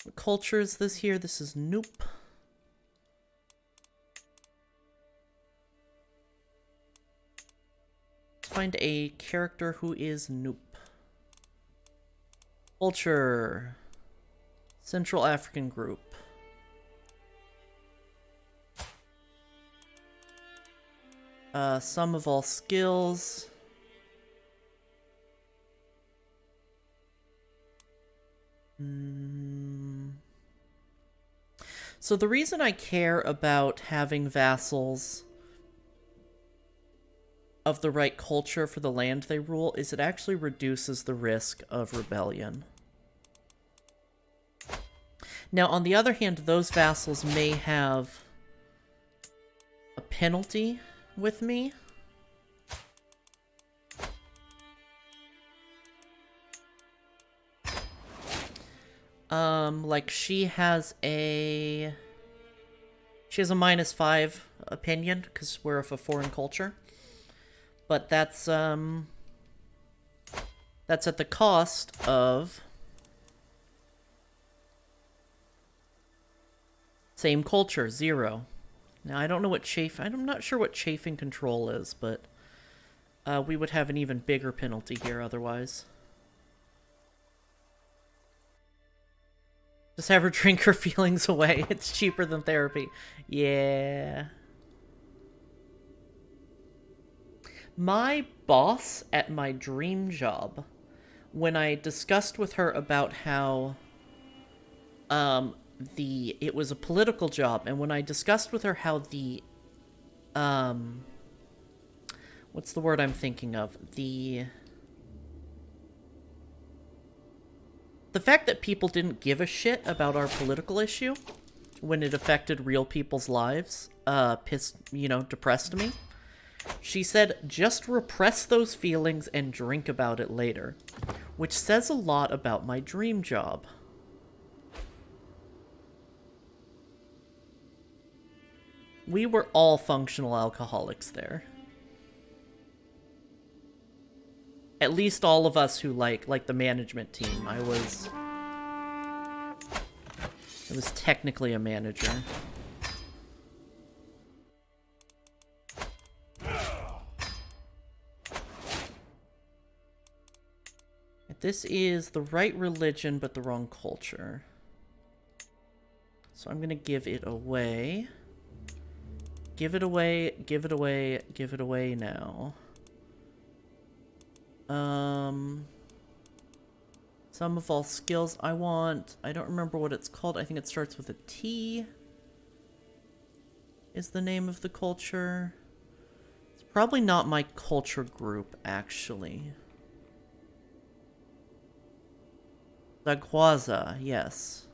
What culture is this here? This is Nope. Let's find a character who is Nope. Culture. Central African group. Sum of all skills. So the reason I care about having vassals of the right culture for the land they rule is it actually reduces the risk of rebellion. Now, on the other hand, those vassals may have a penalty with me. Like she has a -5 opinion because we're of a foreign culture. But that's at the cost of same culture, 0. Now, I don't know what I'm not sure what chafing control is, but we would have an even bigger penalty here otherwise. Just have her drink her feelings away. It's cheaper than therapy. Yeah. My boss at my dream job, when I discussed with her about how it was a political job, and when I discussed with her how the what's the word I'm thinking of? The fact that people didn't give a shit about our political issue when it affected real people's lives depressed me. She said, just repress those feelings and drink about it later, which says a lot about my dream job. We were all functional alcoholics there. At least all of us who like the management team. I was technically a manager. This is the right religion, but the wrong culture. So I'm gonna give it away. Give it away, give it away, give it away now. Sum of all skills I want. I don't remember what it's called. I think it starts with a T. Is the name of the culture. It's probably not my culture group, actually. Zagwaza, yes.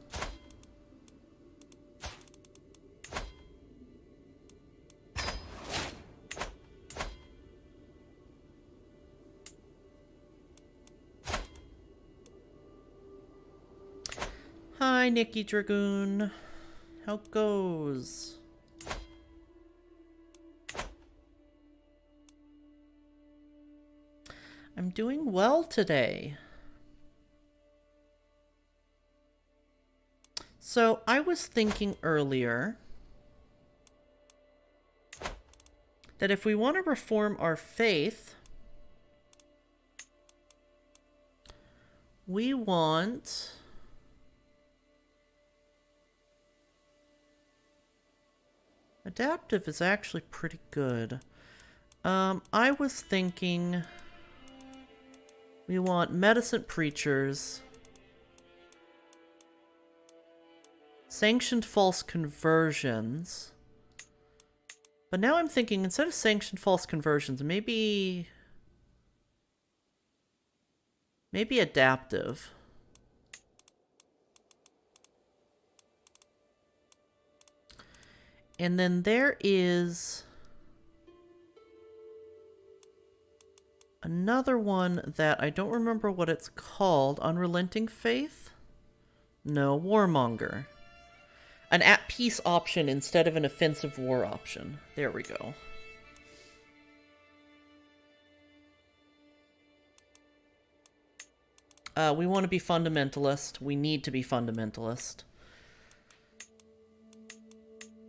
Hi, Nikki Dragoon. How goes? I'm doing well today. So, I was thinking earlier that if we want to reform our faith, we want... Adaptive is actually pretty good. I was thinking we want medicine preachers, sanctioned false conversions, but now I'm thinking instead of sanctioned false conversions, maybe adaptive. And then there is another one that I don't remember what it's called. Unrelenting Faith? No, Warmonger. An at-peace option instead of an offensive war option. There we go. We want to be fundamentalist. We need to be fundamentalist.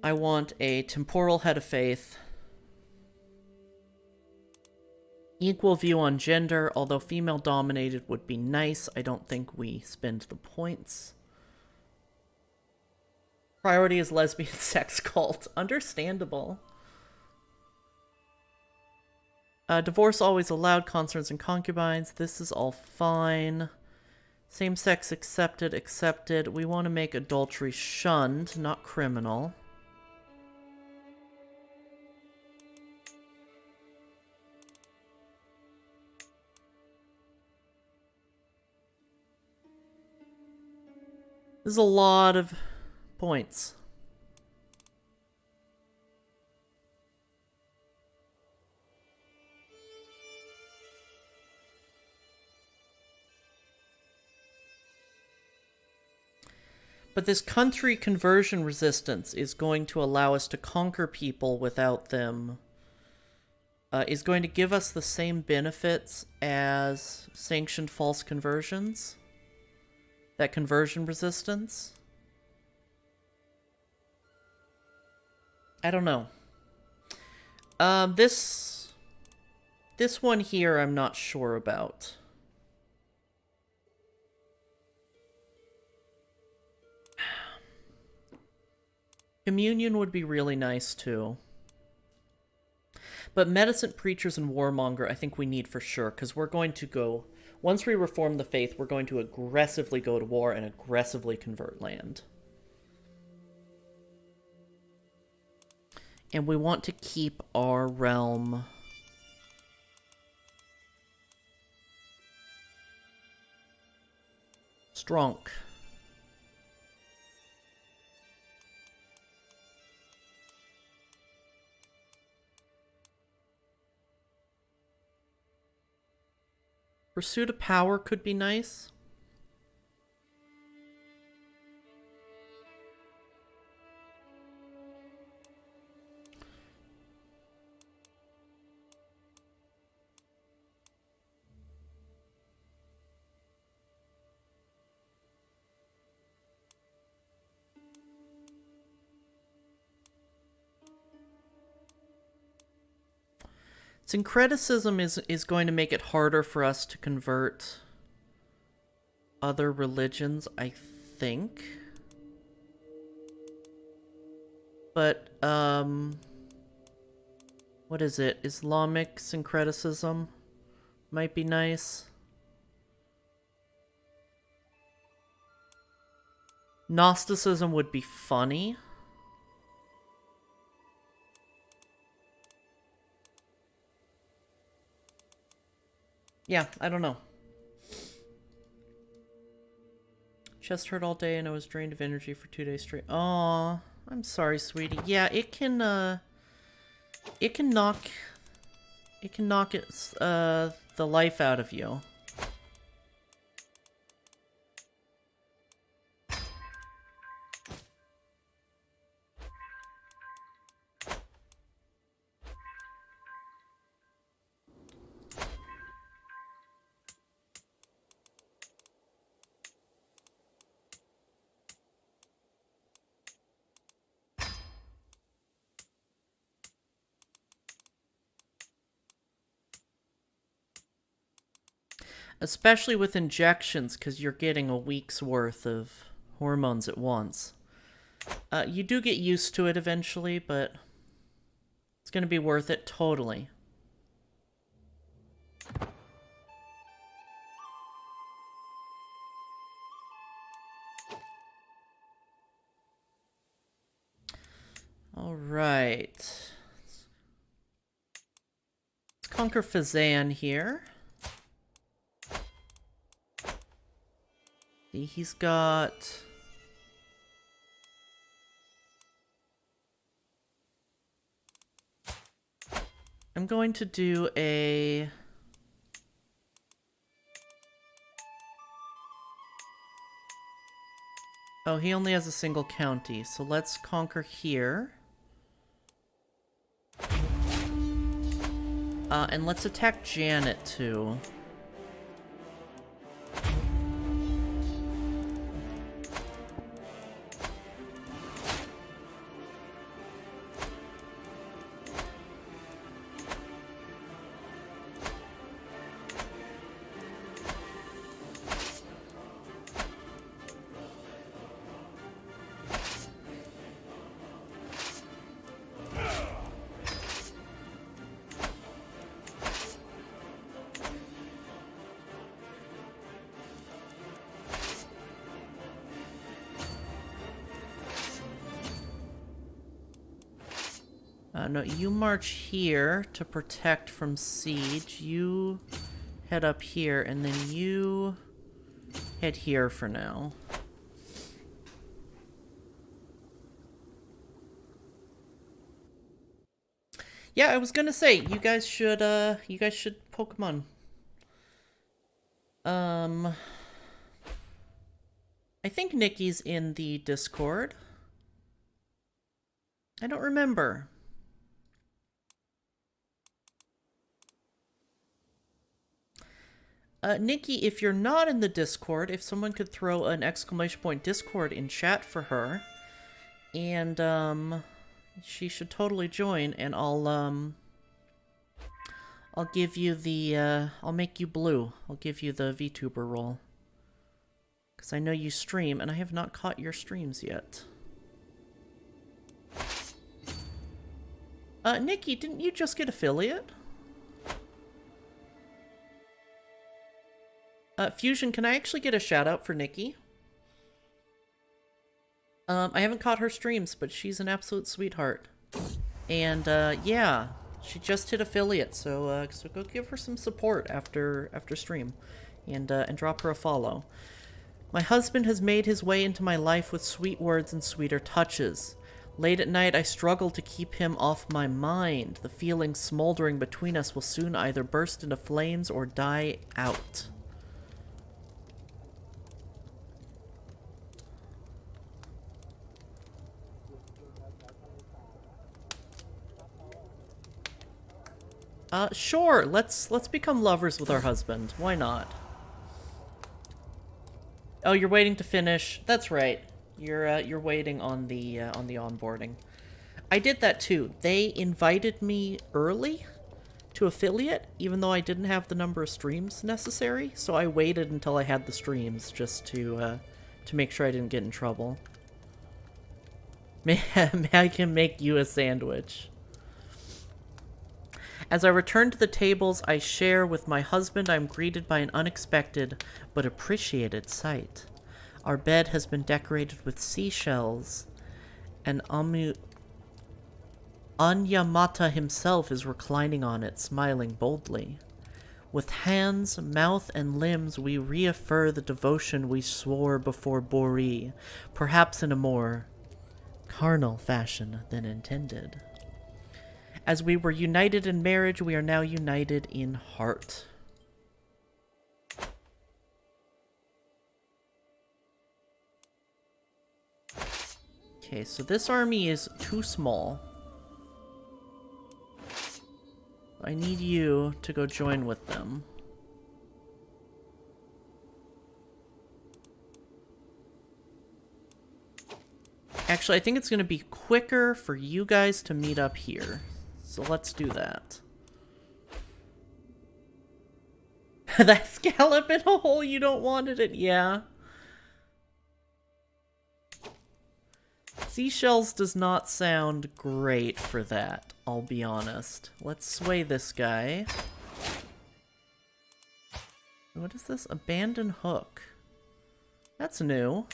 I want a temporal head of faith. Equal view on gender, although female-dominated would be nice. I don't think we spend the points. Priority is lesbian sex cult. Understandable. Divorce always allowed, concerns and concubines. This is all fine. Same-sex accepted, accepted. We want to make adultery shunned, not criminal. This is a lot of points. But this country conversion resistance is going to allow us to conquer people without them. Is going to give us the same benefits as sanctioned false conversions. That conversion resistance? I don't know. This one here I'm not sure about. Communion would be really nice too. But medicine preachers and warmonger I think we need for sure, because we're going to go... Once we reform the faith, we're going to aggressively go to war and aggressively convert land. And we want to keep our realm strong. Pursuit of power could be nice. Syncretism is going to make it harder for us to convert other religions, I think. But, what is it? Islamic syncretism might be nice. Gnosticism would be funny. Yeah, I don't know. Chest hurt all day and I was drained of energy for 2 days straight. Aw, I'm sorry, sweetie. Yeah, it can knock the life out of you. Especially with injections, because you're getting a week's worth of hormones at once. You do get used to it eventually, but it's going to be worth it totally. All right. Let's conquer Fazan here. See, he's got... I'm going to do a... Oh, he only has a single county, so let's conquer here. And let's attack Janet, too. No, you march here to protect from siege. You head up here, and then you head here for now. Yeah, I was gonna say, you guys should Pokemon. I think Nikki's in the Discord. I don't remember. Nikki, if you're not in the Discord, if someone could throw an exclamation point Discord in chat for her, and, she should totally join, and I'll give you the, I'll make you blue. I'll give you the VTuber role. Because I know you stream, and I have not caught your streams yet. Nikki, didn't you just get affiliate? Fusion, can I actually get a shout out for Nikki? I haven't caught her streams, but she's an absolute sweetheart. And, yeah, she just hit affiliate, so go give her some support after stream. And drop her a follow. My husband has made his way into my life with sweet words and sweeter touches. Late at night, I struggle to keep him off my mind. The feeling smoldering between us will soon either burst into flames or die out. Sure. Let's become lovers with our husband. Why not? Oh, you're waiting to finish. That's right. You're waiting on the onboarding. I did that too. They invited me early to affiliate, even though I didn't have the number of streams necessary. So I waited until I had the streams just to make sure I didn't get in trouble. May I can make you a sandwich. As I return to the tables I share with my husband, I am greeted by an unexpected but appreciated sight. Our bed has been decorated with seashells, and Anyamata himself is reclining on it, smiling boldly. With hands, mouth, and limbs we reaffirm the devotion we swore before Bori, perhaps in a more carnal fashion than intended. As we were united in marriage, we are now united in heart. Okay, so this army is too small. I need you to go join with them. Actually, I think it's going to be quicker for you guys to meet up here. So let's do that. That scallop in a hole, you don't wanted it, yeah. Seashells does not sound great for that, I'll be honest. Let's sway this guy. What is this? Abandoned hook. That's new.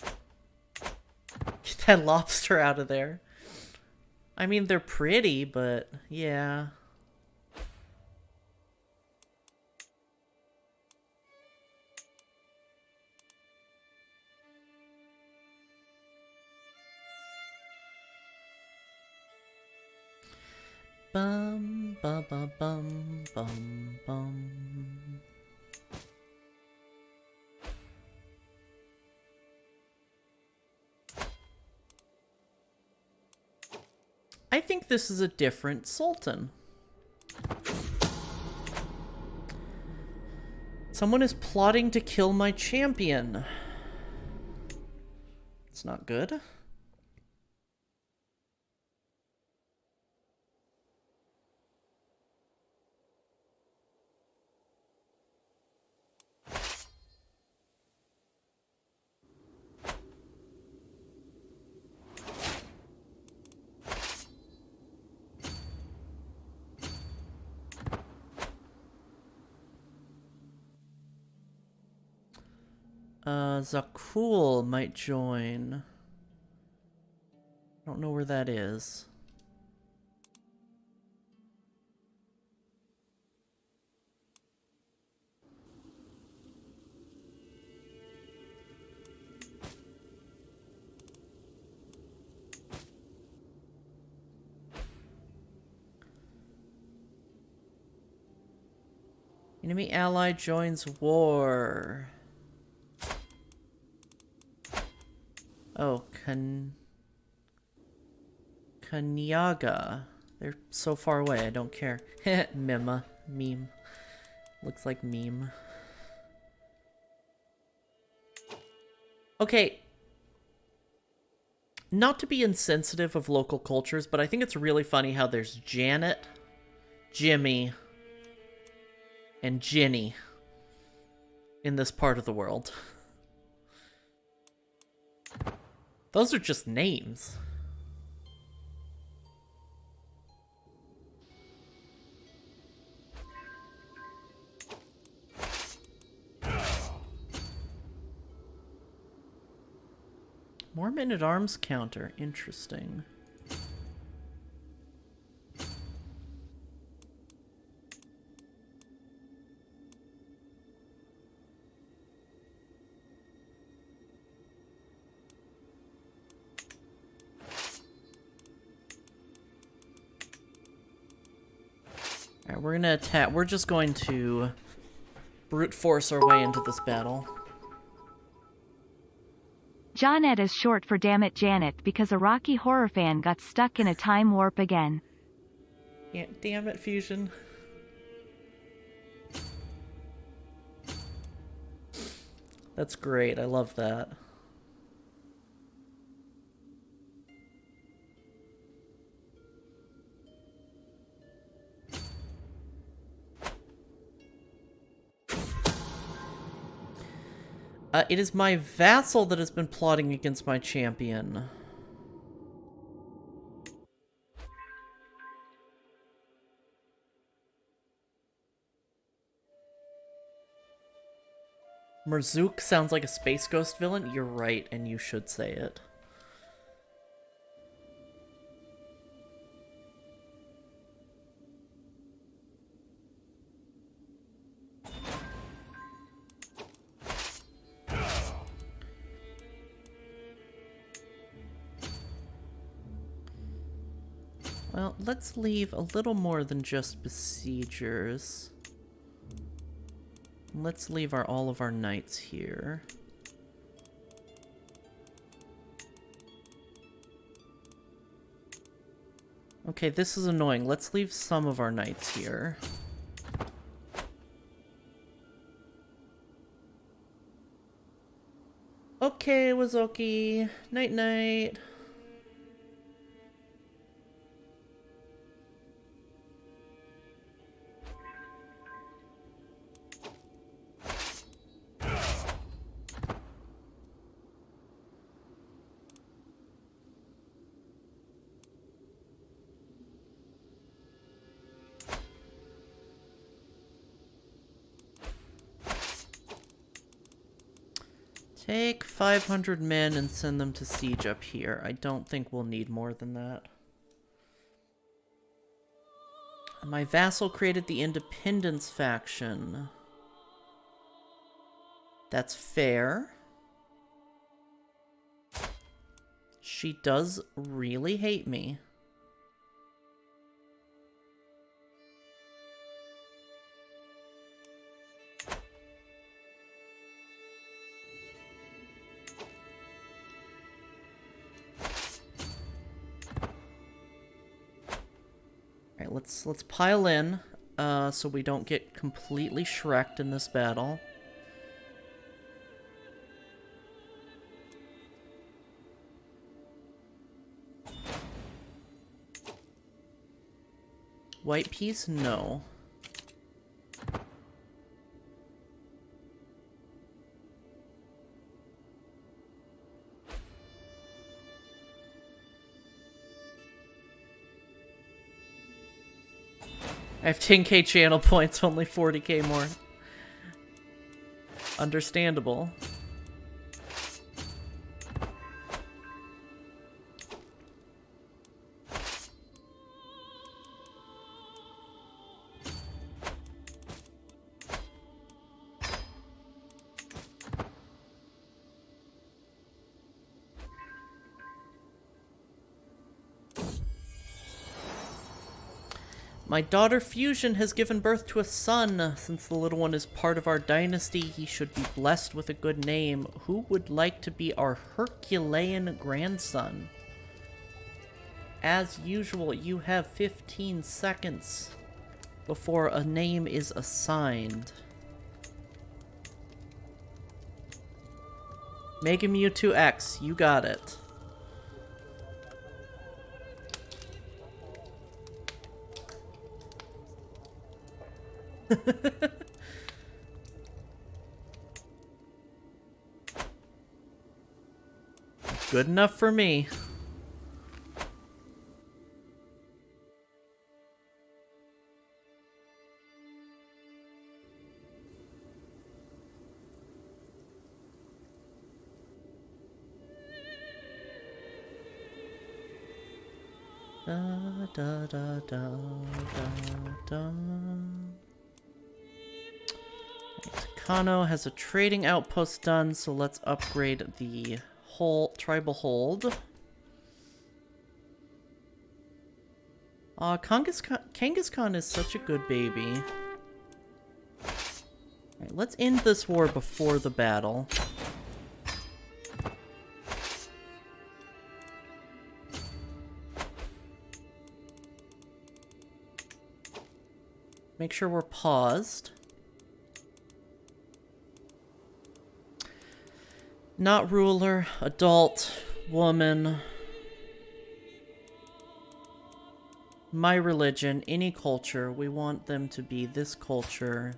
Get that lobster out of there. I mean, they're pretty, but yeah. Bum, ba, ba, bum, bum, bum. I think this is a different sultan. Someone is plotting to kill my champion. It's not good. Zakul might join. I don't know where that is. Enemy ally joins war. Oh, Kanyaga. They're so far away, I don't care. Meme. Looks like meme. Okay. Not to be insensitive of local cultures, but I think it's really funny how there's Janet, Jimmy, and Ginny in this part of the world. Those are just names. More men-at-arms counter. Interesting. Alright, we're gonna attack. We're just going to brute force our way into this battle. Johnette is short for Damn It Janet because a Rocky Horror fan got stuck in a time warp again. Yeah, damn it, Fusion. That's great, I love that. It is my vassal that has been plotting against my champion. Merzook sounds like a Space Ghost villain. You're right, and you should say it. Well, let's leave a little more than just besiegers. Let's leave all of our knights here. Okay, this is annoying. Let's leave some of our knights here. Okay, Wazoki. Night-night. Take 500 men and send them to siege up here. I don't think we'll need more than that. My vassal created the Independence faction. That's fair. She does really hate me. Let's pile in, so we don't get completely shreked in this battle. White piece? No. I have 10k channel points, only 40k more. Understandable. My daughter Fusion has given birth to a son. Since the little one is part of our dynasty, he should be blessed with a good name. Who would like to be our Herculean grandson? As usual, you have 15 seconds before a name is assigned. Mega Mewtwo X, you got it. Good enough for me. Da da da da da da. Kano has a trading outpost done, so let's upgrade the whole tribal hold. Kangaskhan is such a good baby. Alright, let's end this war before the battle. Make sure we're paused. Not ruler, adult, woman. My religion, any culture, we want them to be this culture.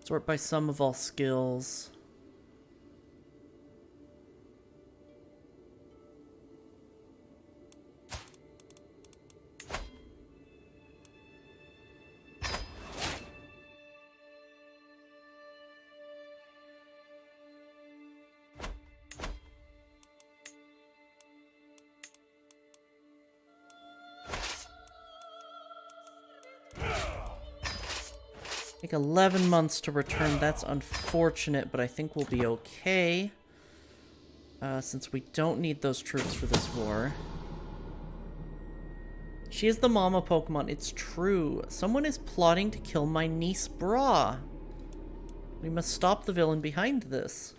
Sort by sum of all skills. Take 11 months to return. That's unfortunate, but I think we'll be okay. Since we don't need those troops for this war. She is the mama Pokemon. It's true. Someone is plotting to kill my niece Bra. We must stop the villain behind this.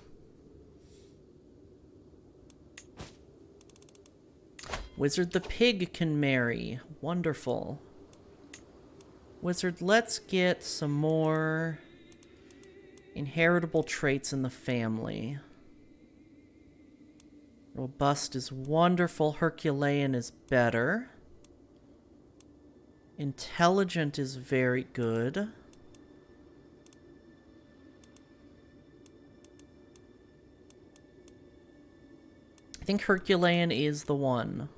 Wizard the Pig can marry. Wonderful. Wizard, let's get some more inheritable traits in the family. Robust is wonderful. Herculean is better. Intelligent is very good. I think Herculean is the one.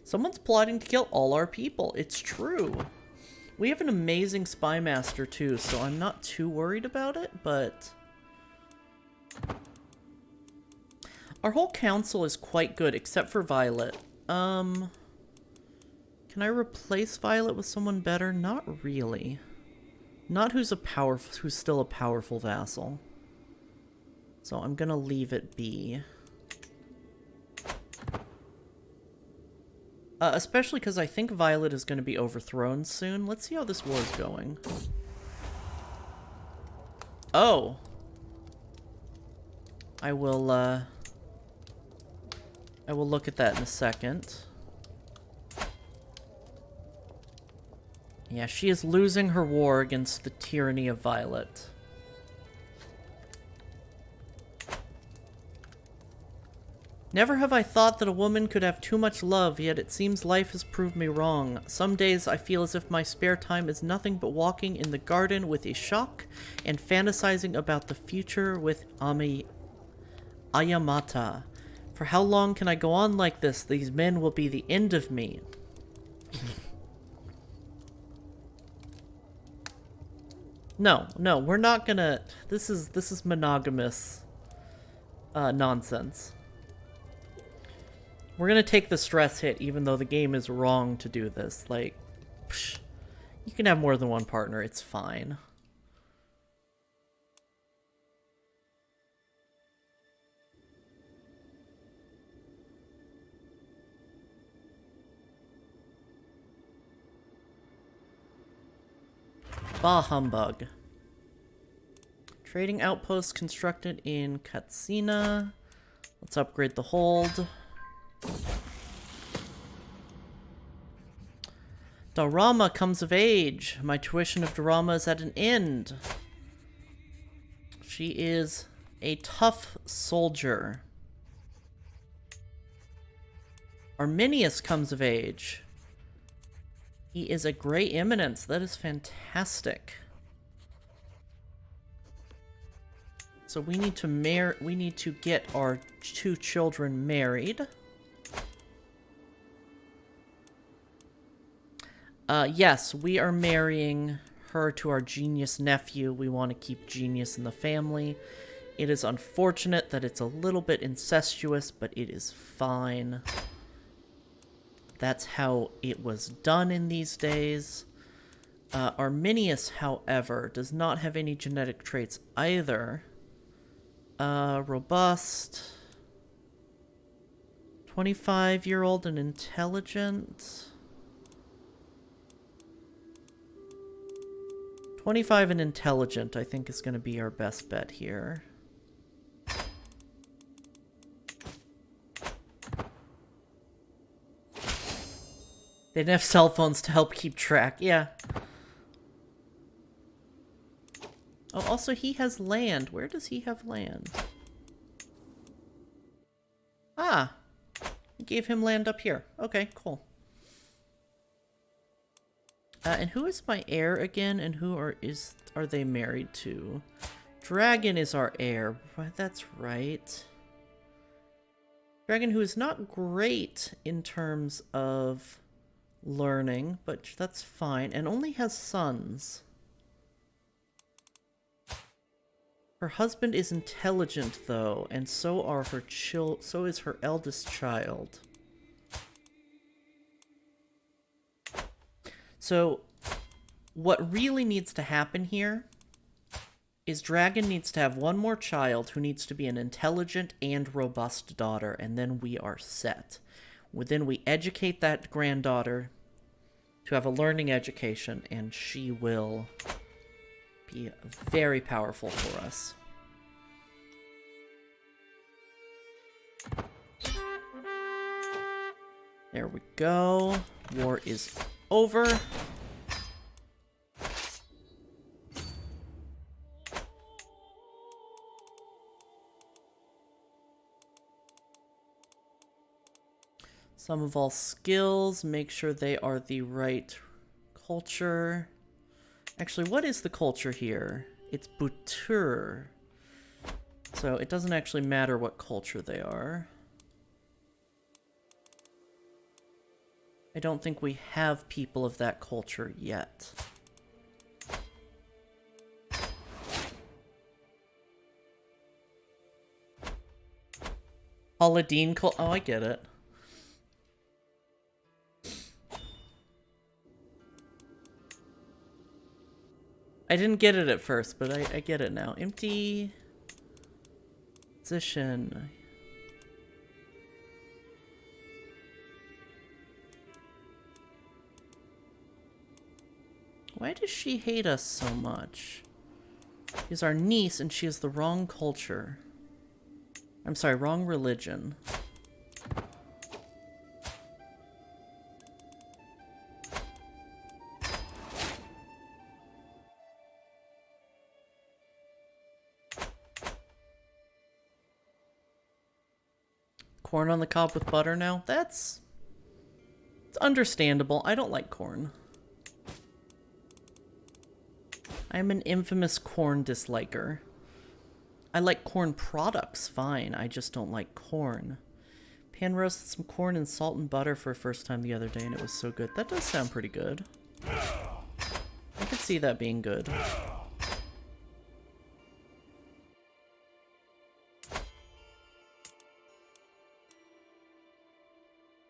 Someone's plotting to kill all our people. It's true. We have an amazing spy master too, so I'm not too worried about it, but our whole council is quite good, except for Violet. Can I replace Violet with someone better? Not really. Not who's still a powerful vassal. So I'm gonna leave it be. Especially because I think Violet is going to be overthrown soon. Let's see how this war is going. Oh. I will look at that in a second. Yeah, she is losing her war against the tyranny of Violet. Never have I thought that a woman could have too much love, yet it seems life has proved me wrong. Some days I feel as if my spare time is nothing but walking in the garden with Ishak and fantasizing about the future with Ayamata. For how long can I go on like this? These men will be the end of me. No, we're not gonna... This is monogamous nonsense. We're gonna take the stress hit, even though the game is wrong to do this. Like, psh, you can have more than one partner, it's fine. Bah humbug. Trading outpost constructed in Katsina. Let's upgrade the hold. Daurama comes of age. My tuition of Daurama is at an end. She is a tough soldier. Arminius comes of age. He is a Grey Eminence. That is fantastic. So we need to get our 2 children married. Yes, we are marrying her to our genius nephew. We want to keep genius in the family. It is unfortunate that it's a little bit incestuous, but it is fine. That's how it was done in these days. Arminius, however, does not have any genetic traits either. Robust. 25-year-old and intelligent. 25 and intelligent, I think, is going to be our best bet here. They didn't have cell phones to help keep track. Yeah. Oh, also, he has land. Where does he have land? Ah. Gave him land up here. Okay, cool. And who is my heir again? And who are they married to? Dragon is our heir. That's right. Dragon, who is not great in terms of learning, but that's fine, and only has sons. Her husband is intelligent, though, and so are her so is her eldest child. So, what really needs to happen here is Dragon needs to have one more child who needs to be an intelligent and robust daughter, and then we are set. Then we educate that granddaughter to have a learning education, and she will be very powerful for us. There we go. War is over. Sum of all skills, make sure they are the right culture. Actually, what is the culture here? It's Butur. So it doesn't actually matter what culture they are. I don't think we have people of that culture yet. Paladine cult. Oh, I get it. I didn't get it at first, but I get it now. Empty position. Why does she hate us so much? She's our niece and she has the wrong culture. I'm sorry, wrong religion. Corn on the cob with butter now? It's understandable. I don't like corn. I'm an infamous corn disliker. I like corn products, fine. I just don't like corn. Pan roasted some corn in salt and butter for the first time the other day, and it was so good. That does sound pretty good. I could see that being good.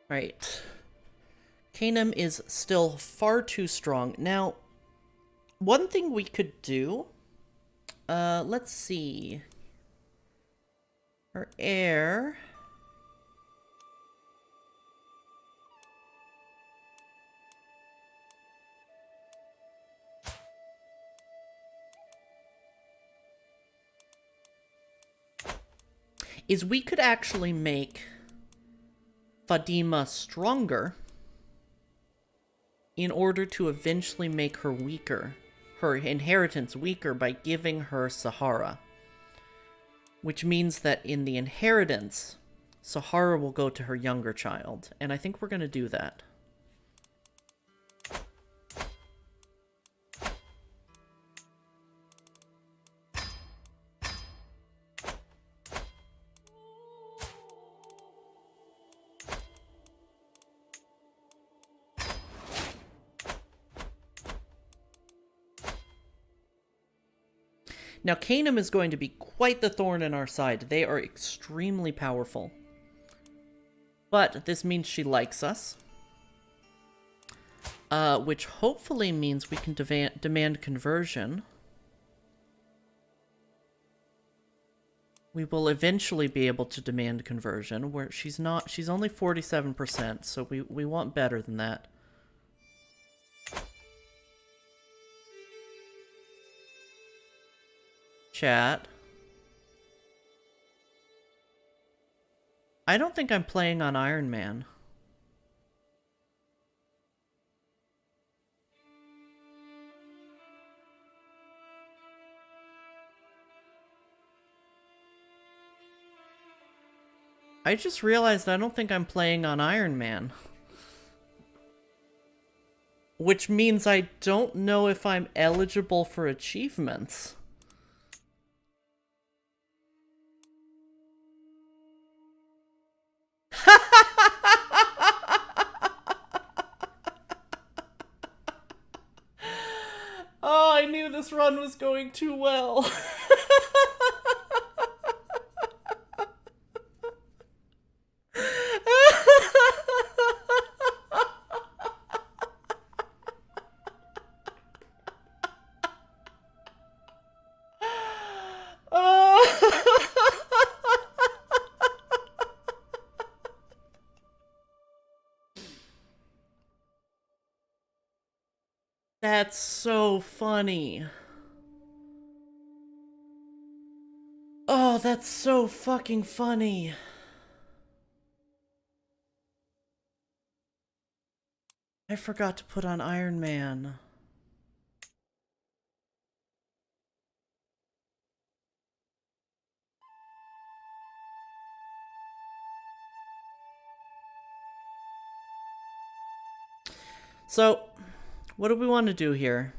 Right. Canaan is still far too strong. Now, one thing we could do... let's see. Her heir... is we could actually make Fatima stronger in order to eventually make her weaker, her inheritance weaker, by giving her Sahara. Which means that in the inheritance, Sahara will go to her younger child, and I think we're going to do that. Now, Canaan is going to be quite the thorn in our side. They are extremely powerful. But this means she likes us. Which hopefully means we can demand conversion. We will eventually be able to demand conversion, where she's only 47%, so we want better than that. Chat. I don't think I'm playing on Iron Man. I just realized I don't think I'm playing on Iron Man. Which means I don't know if I'm eligible for achievements. Oh, I knew this run was going too well. That's so funny. Oh, that's so fucking funny. I forgot to put on Iron Man. So, what do we want to do here?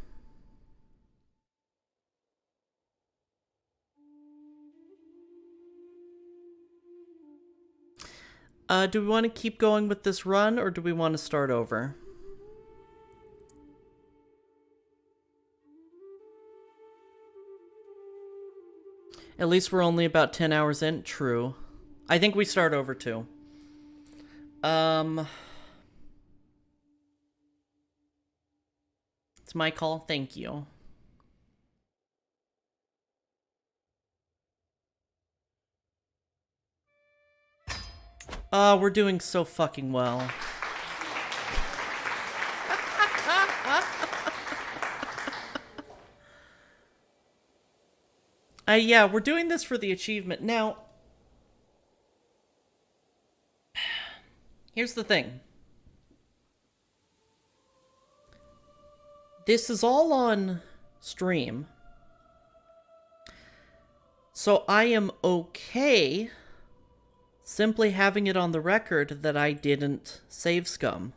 Do we want to keep going with this run, or do we want to start over? At least we're only about 10 hours in. True. I think we start over too. It's my call. Thank you. We're doing so fucking well. Yeah, we're doing this for the achievement. Now, here's the thing. This is all on stream. So I am okay simply having it on the record that I didn't save scum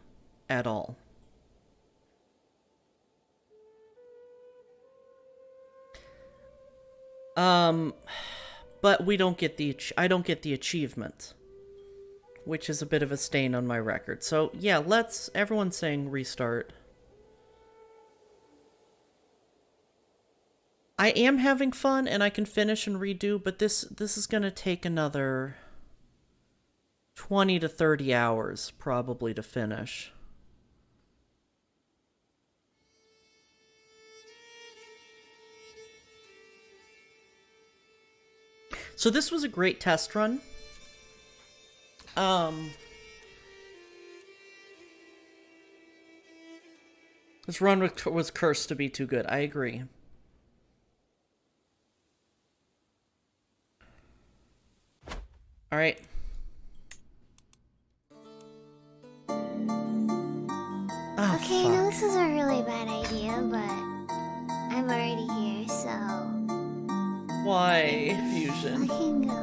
at all. But we don't get I don't get the achievement, which is a bit of a stain on my record. So yeah, everyone's saying restart. I am having fun and I can finish and redo, but this is gonna take another 20 to 30 hours probably to finish. So this was a great test run. This run was cursed to be too good. I agree. All right. Oh, okay, fuck. no, this is a really bad idea, but I'm already here, so Why, I Fusion? can go.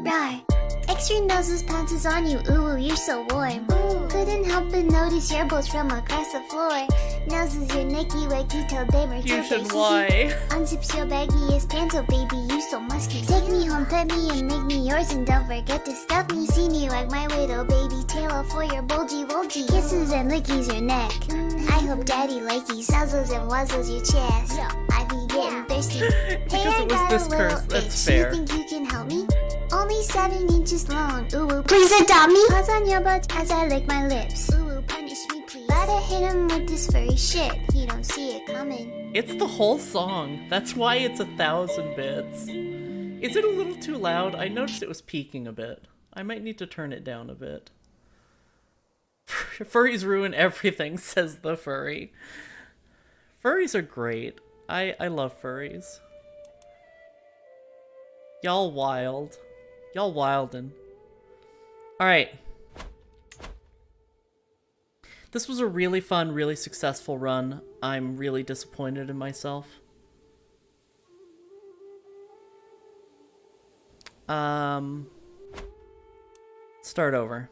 Right. Extra noses pounces on you, ooh, you're so warm. Couldn't help but notice your bolts from across the floor. Noses your Nicky Wacky till they were Fusion, why? Unzips your baggiest pants, oh baby, you so musky. Take me home, pet me, and make me yours, and don't forget to stuff me. See me like my widow baby, tail for your bulgy wulgy. Kisses and lickies your neck. I hope daddy likey nuzzles and wuzzles your chest. I be getting thirsty. Because Hey, I it was got this a little curse, that's itch. fair. You think you can help me? Only 7 inches long. Ooh, please adopt me. Paws on your butt as I lick my lips. Ooh, punish me, please. Gotta hit him with this furry shit. He don't see it coming. It's the whole song. That's why it's 1,000 bits. Is it a little too loud? I noticed it was peaking a bit. I might need to turn it down a bit. Furries ruin everything, says the furry. Furries are great. I love furries. Y'all wild. Y'all wildin'. Alright. This was a really fun, really successful run. I'm really disappointed in myself. Start over.